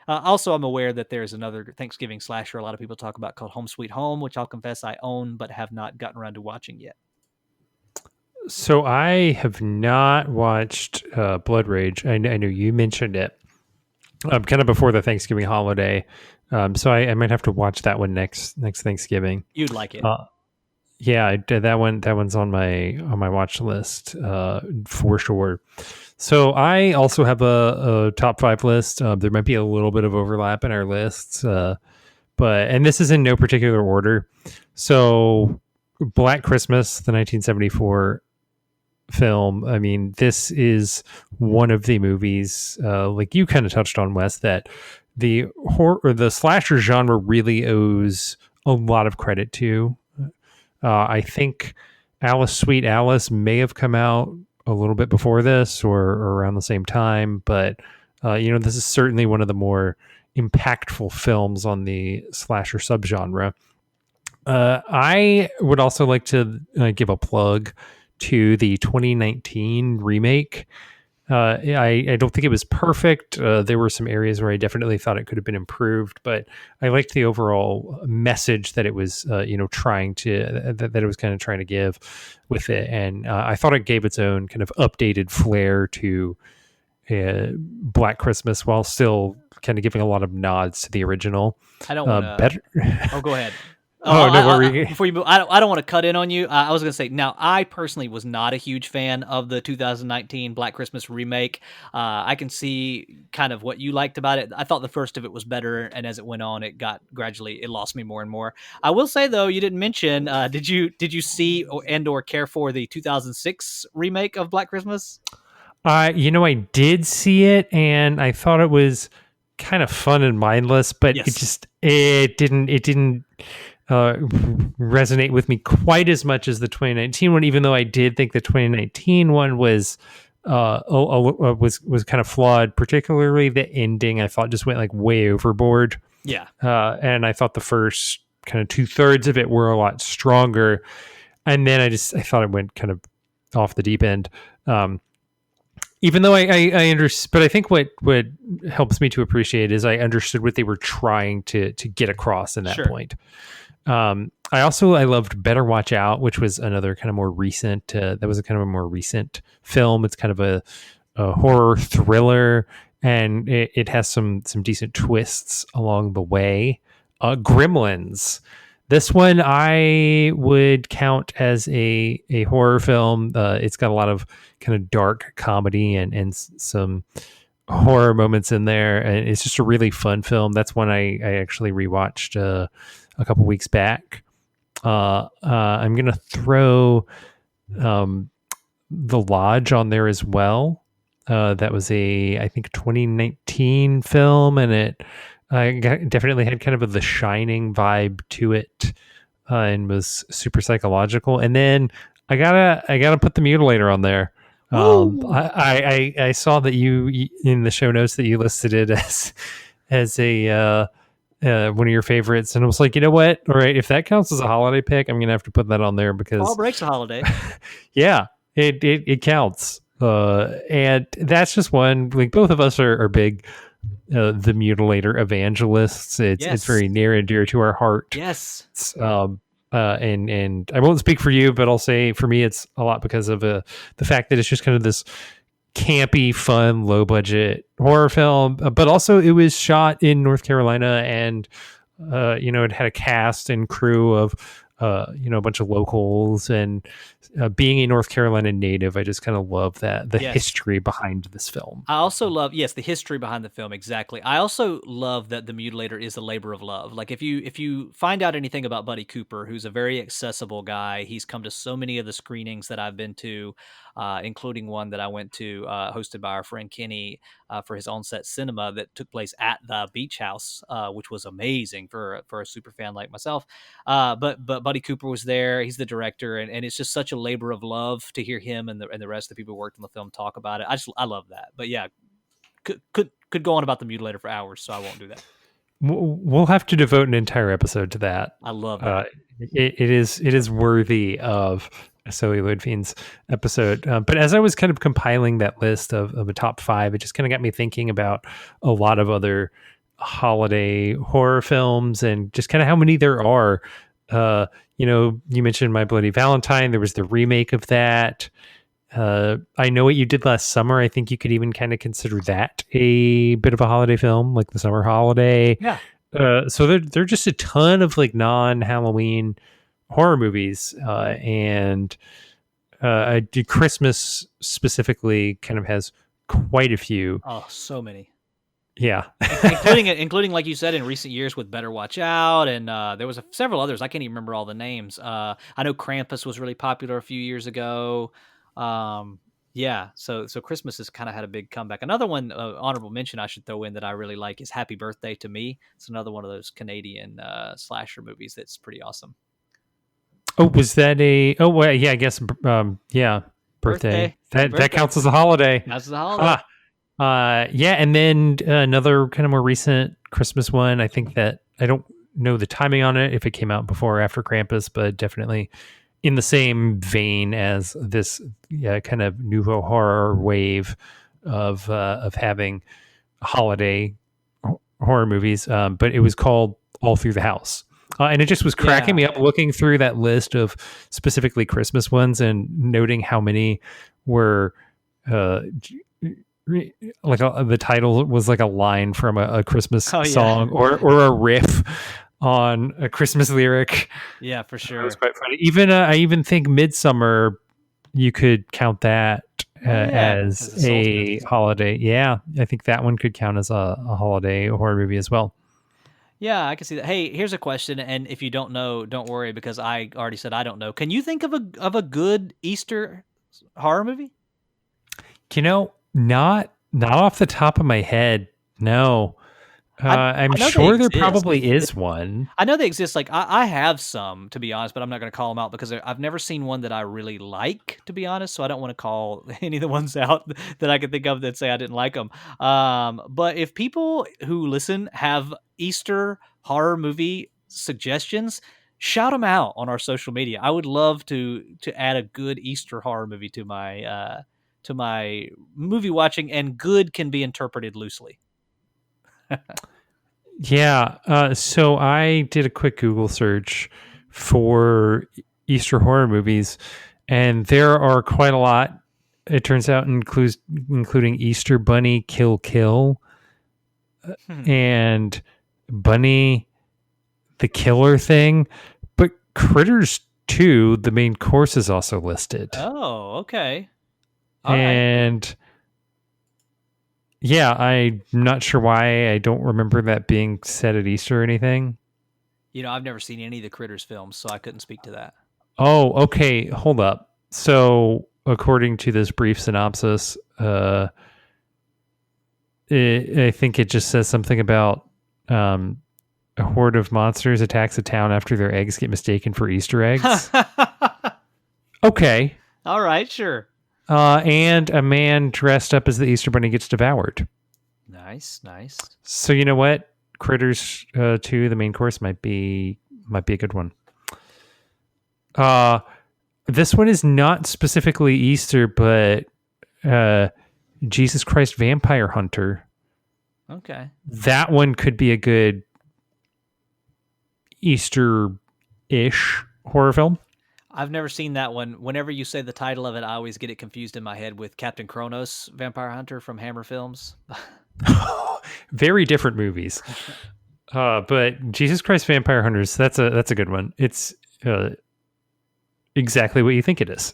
Also, I'm aware that there's another Thanksgiving slasher a lot of people talk about called Home Sweet Home, which I'll confess I own but have not gotten around to watching yet. So I have not watched Blood Rage. I know you mentioned it kind of before the Thanksgiving holiday. So I might have to watch that one next Thanksgiving. You'd like it. Yeah, that one's on my watch list for sure. So I also have a top 5 list. There might be a little bit of overlap in our lists, and this is in no particular order. So Black Christmas, the 1974 film. I mean, this is one of the movies, like you kind of touched on, Wes, that the horror or the slasher genre really owes a lot of credit to. I think Alice Sweet Alice may have come out a little bit before this or around the same time, but this is certainly one of the more impactful films on the slasher subgenre. I would also like to give a plug to the 2019 remake I don't think it was perfect. There were some areas where I definitely thought it could have been improved, but I liked the overall message that it was, trying to that it was kind of trying to give with it, and I thought it gave its own kind of updated flair to Black Christmas while still kind of giving a lot of nods to the original. I don't want to. Better. Oh, go ahead. Oh, no, what were you? Before you move, I don't want to cut in on you. I was going to say, now, I personally was not a huge fan of the 2019 Black Christmas remake. I can see kind of what you liked about it. I thought the first of it was better, and as it went on, it lost me more and more. I will say, though, you didn't mention, did you see or care for the 2006 remake of Black Christmas? I did see it, and I thought it was kind of fun and mindless, but Yes. it didn't resonate with me quite as much as the 2019 one, even though I did think the 2019 one was kind of flawed, particularly the ending. I thought just went like way overboard. Yeah. And I thought the first kind of 2/3 of it were a lot stronger. And then I thought it went kind of off the deep end. Even though I understood, but I think what helps me to appreciate is I understood what they were trying to get across in that point. I loved Better Watch Out, which was another kind of more recent. That was a kind of a more recent film. It's kind of a horror thriller, and it has some decent twists along the way. Gremlins. This one I would count as a horror film. It's got a lot of kind of dark comedy and some horror moments in there. And it's just a really fun film. That's one I actually rewatched a couple weeks back. I'm going to throw The Lodge on there as well. That was I think 2019 film, and it definitely had kind of a The Shining vibe to it, and was super psychological. And then I gotta put The Mutilator on there. I saw that you in the show notes that you listed it as a one of your favorites, and I was like, you know what? All right, if that counts as a holiday pick, I'm gonna have to put that on there because Fall Break's a holiday. Yeah, it counts. And that's just one. Like, both of us are big The Mutilator evangelists. It's very near and dear to our heart. Yes. And I won't speak for you, but I'll say for me, it's a lot because of the fact that it's just kind of this campy, fun, low budget horror film. But also, it was shot in North Carolina, and it had a cast and crew of a bunch of locals, and being a North Carolina native, I just kind of love the history behind this film. I also love, the history behind the film. Exactly. I also love that The Mutilator is a labor of love. Like, if you find out anything about Buddy Cooper, who's a very accessible guy, he's come to so many of the screenings that I've been to, including one that I went to, hosted by our friend Kenny, for his on-set cinema that took place at the Beach House, which was amazing for a super fan like myself. But Buddy Cooper was there. He's the director, and it's just such a labor of love to hear him and the rest of the people who worked on the film talk about it. I love that. But yeah, could go on about The Mutilator for hours, so I won't do that. We'll have to devote an entire episode to that. I love that. It is worthy of a Celluloid Fiends episode. But as I was kind of compiling that list of a top 5, it just kind of got me thinking about a lot of other holiday horror films and just kind of how many there are. You mentioned My Bloody Valentine. There was the remake of that. I Know What You Did Last Summer. I think you could even kind of consider that a bit of a holiday film, like The Summer Holiday. Yeah. So there are just a ton of like non-Halloween horror movies, and Christmas specifically kind of has quite a few. Oh, so many. Yeah. including like you said in recent years with Better Watch Out, and there was several others. I can't even remember all the names. I know Krampus was really popular a few years ago. So Christmas has kind of had a big comeback. Another one, honorable mention I should throw in that I really like is Happy Birthday to Me. It's another one of those Canadian slasher movies that's pretty awesome. Oh, was that I guess birthday. That counts as a holiday. That's a holiday. And then another kind of more recent Christmas one. I think that I don't know the timing on it, if it came out before or after Krampus, but definitely in the same vein as this kind of nouveau horror wave. of having holiday horror movies, but it was called All Through the House. And it just was cracking me up looking through that list of specifically Christmas ones and noting how many were the title was like a line from a Christmas song or a riff on a Christmas lyric. Yeah, for sure. It was quite funny. Even I even think Midsummer, you could count that as a holiday. Yeah, I think that one could count as a holiday horror movie as well. Yeah, I can see that. Hey, here's a question, and if you don't know, don't worry because I already said I don't know. Can you think of a good Easter horror movie? Not off the top of my head. No. I'm sure there probably is one. I know they exist. Like I have some, to be honest, but I'm not going to call them out because I've never seen one that I really like, to be honest. So I don't want to call any of the ones out that I can think of that say I didn't like them. But if people who listen have Easter horror movie suggestions, shout them out on our social media. I would love to add a good Easter horror movie to my movie watching, and good can be interpreted loosely. Yeah. So I did a quick Google search for Easter horror movies, and there are quite a lot. It turns out including Easter Bunny Kill Kill and Bunny the Killer Thing, but Critters 2, the main course, is also listed. Oh, okay. And yeah, I'm not sure why I don't remember that being said at Easter or anything. I've never seen any of the Critters films, so I couldn't speak to that. Oh, okay. Hold up. So, according to this brief synopsis, I think it just says something about a horde of monsters attacks a town after their eggs get mistaken for Easter eggs. Okay. All right, sure. And a man dressed up as the Easter Bunny gets devoured. Nice. So you know what? Critters 2, the main course, might be a good one. This one is not specifically Easter, but Jesus Christ Vampire Hunter. Okay. That one could be a good Easter-ish horror film. I've never seen that one. Whenever you say the title of it, I always get it confused in my head with Captain Kronos, Vampire Hunter from Hammer Films. Very different movies. But Jesus Christ Vampire Hunters, that's a good one. It's exactly what you think it is.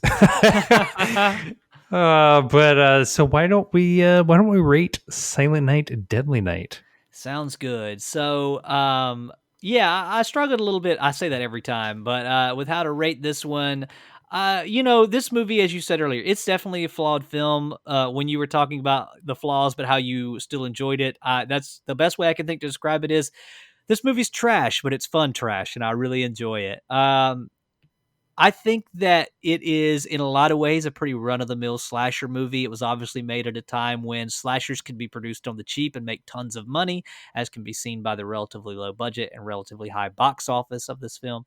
So why don't we rate Silent Night, Deadly Night? Sounds good. So, yeah, I struggled a little bit. I say that every time, but with how to rate this one, this movie, as you said earlier, it's definitely a flawed film. When you were talking about the flaws, but how you still enjoyed it, that's the best way I can think to describe it is this movie's trash, but it's fun trash, and I really enjoy it. I think that it is, in a lot of ways, a pretty run-of-the-mill slasher movie. It was obviously made at a time when slashers could be produced on the cheap and make tons of money, as can be seen by the relatively low budget and relatively high box office of this film.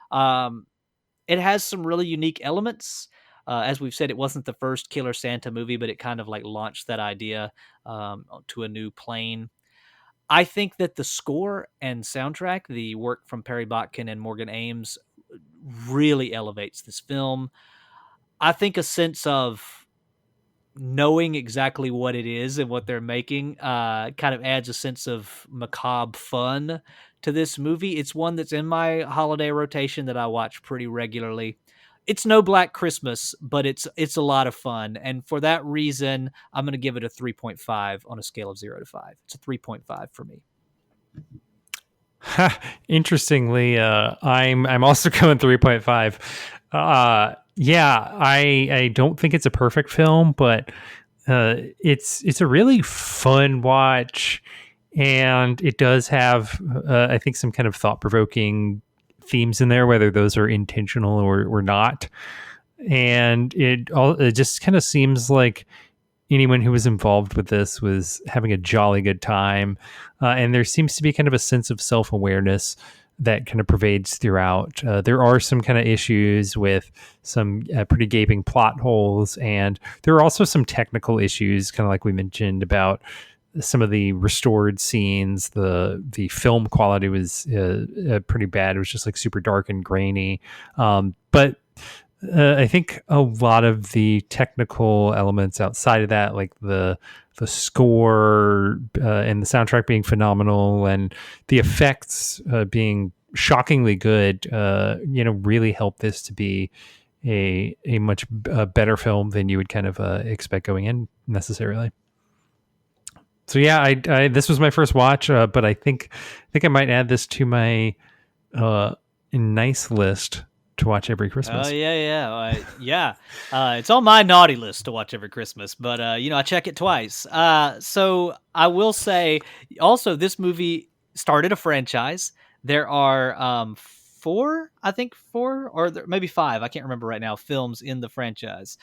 It has some really unique elements. As we've said, it wasn't the first Killer Santa movie, but it kind of like launched that idea to a new plane. I think that the score and soundtrack, the work from Perry Botkin and Morgan Ames, really elevates this film. I think a sense of knowing exactly what it is and what they're making kind of adds a sense of macabre fun to this movie. It's one that's in my holiday rotation that I watch pretty regularly. It's no Black Christmas, but it's a lot of fun. And for that reason, I'm going to give it a 3.5 on a scale of 0 to 5. It's a 3.5 for me. Interestingly, I'm also going 3.5. Yeah, I don't think it's a perfect film, but it's a really fun watch, and it does have I think some kind of thought-provoking themes in there, whether those are intentional or not. And it just kind of seems like anyone who was involved with this was having a jolly good time. And there seems to be kind of a sense of self-awareness that kind of pervades throughout. There are some kind of issues with some pretty gaping plot holes, and there are also some technical issues, kind of like we mentioned about some of the restored scenes. The film quality was pretty bad. It was just like super dark and grainy. But I think a lot of the technical elements outside of that, like the score and the soundtrack being phenomenal, and the effects being shockingly good, really help this to be a much better film than you would kind of expect going in necessarily. So yeah, I this was my first watch, but I think I might add this to my nice list to watch every Christmas. Oh yeah. It's on my naughty list to watch every Christmas, but I check it twice. So I will say, also, this movie started a franchise. There are four or maybe five. I can't remember right now. Films in the franchise.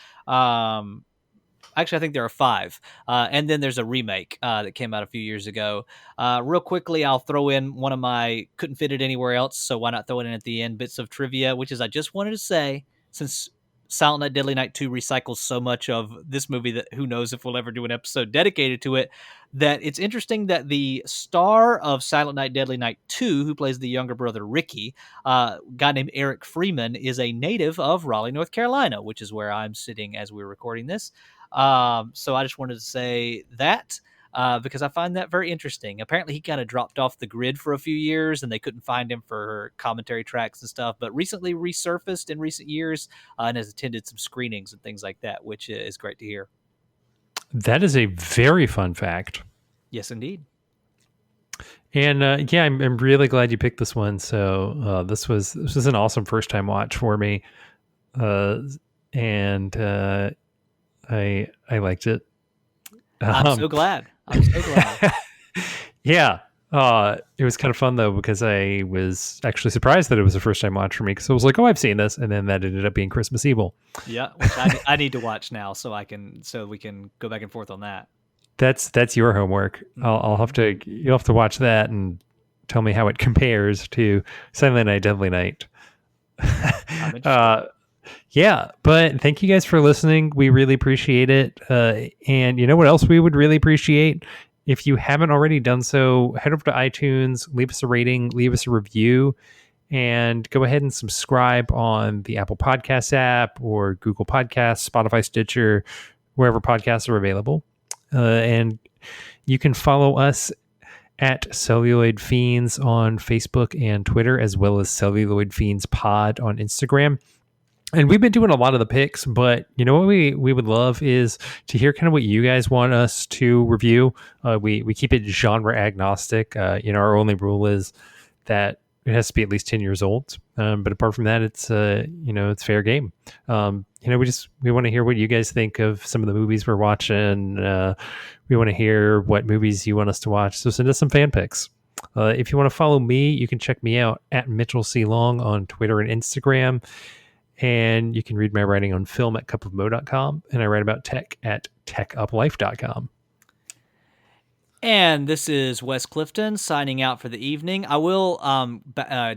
Actually, I think there are five. And then there's a remake that came out a few years ago. Real quickly, I'll throw in one of my couldn't fit it anywhere else, so why not throw it in at the end, bits of trivia, which is I just wanted to say, since Silent Night, Deadly Night 2 recycles so much of this movie that who knows if we'll ever do an episode dedicated to it, that it's interesting that the star of Silent Night, Deadly Night 2, who plays the younger brother Ricky, a guy named Eric Freeman, is a native of Raleigh, North Carolina, which is where I'm sitting as we're recording this. So I just wanted to say that because I find that very interesting. Apparently he kind of dropped off the grid for a few years and they couldn't find him for commentary tracks and stuff, but recently resurfaced in recent years and has attended some screenings and things like that, which is great to hear. That is a very fun fact. Yes, indeed. And I'm really glad you picked this one. So this was an awesome first time watch for me. And I liked it. I'm so glad. Yeah. It was kind of fun though, because I was actually surprised that it was a first time watch for me, because I was like, oh, I've seen this. And then that ended up being Christmas Evil. Yeah. Which I need to watch now so we can go back and forth on that. That's your homework. You'll have to watch that and tell me how it compares to Silent Night, Deadly Night. Yeah, but thank you guys for listening. We really appreciate it. And you know what else we would really appreciate? If you haven't already done so, head over to iTunes, leave us a rating, leave us a review, and go ahead and subscribe on the Apple Podcasts app or Google Podcasts, Spotify, Stitcher, wherever podcasts are available. And you can follow us at Celluloid Fiends on Facebook and Twitter, as well as Celluloid Fiends Pod on Instagram. And we've been doing a lot of the picks, but you know what we would love is to hear kind of what you guys want us to review. We keep it genre agnostic. Our only rule is that it has to be at least 10 years old. But apart from that, it's fair game. We want to hear what you guys think of some of the movies we're watching. We want to hear what movies you want us to watch. So send us some fan picks. If you want to follow me, you can check me out at Mitchell C. Long on Twitter and Instagram. And you can read my writing on film at cupofmo.com. And I write about tech at techuplife.com. And this is Wes Clifton signing out for the evening. I will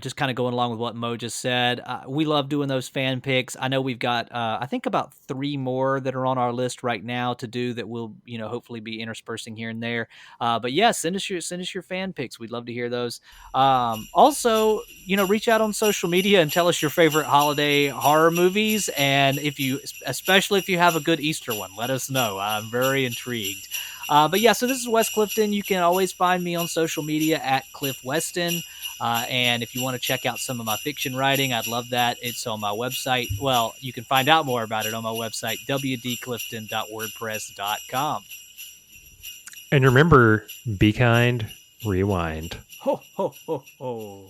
just kind of going along with what Mo just said. We love doing those fan picks. I know we've got, I think about 3 more that are on our list right now to do that we'll, hopefully be interspersing here and there. But yeah, send us your fan picks. We'd love to hear those. Also, reach out on social media and tell us your favorite holiday horror movies. And especially if you have a good Easter one, let us know. I'm very intrigued. But yeah, so this is Wes Clifton. You can always find me on social media at Cliff Weston. And if you want to check out some of my fiction writing, I'd love that. It's on my website. Well, you can find out more about it on my website, wdclifton.wordpress.com. And remember, be kind, rewind. Ho, ho, ho, ho.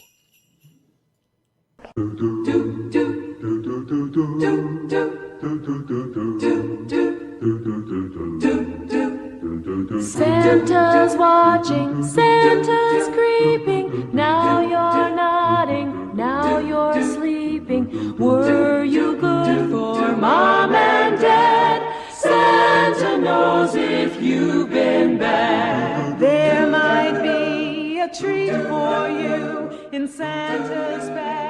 Santa's watching, Santa's creeping. Now you're nodding, now you're sleeping. Were you good for Mom and Dad? Santa knows if you've been bad. There might be a treat for you in Santa's bag.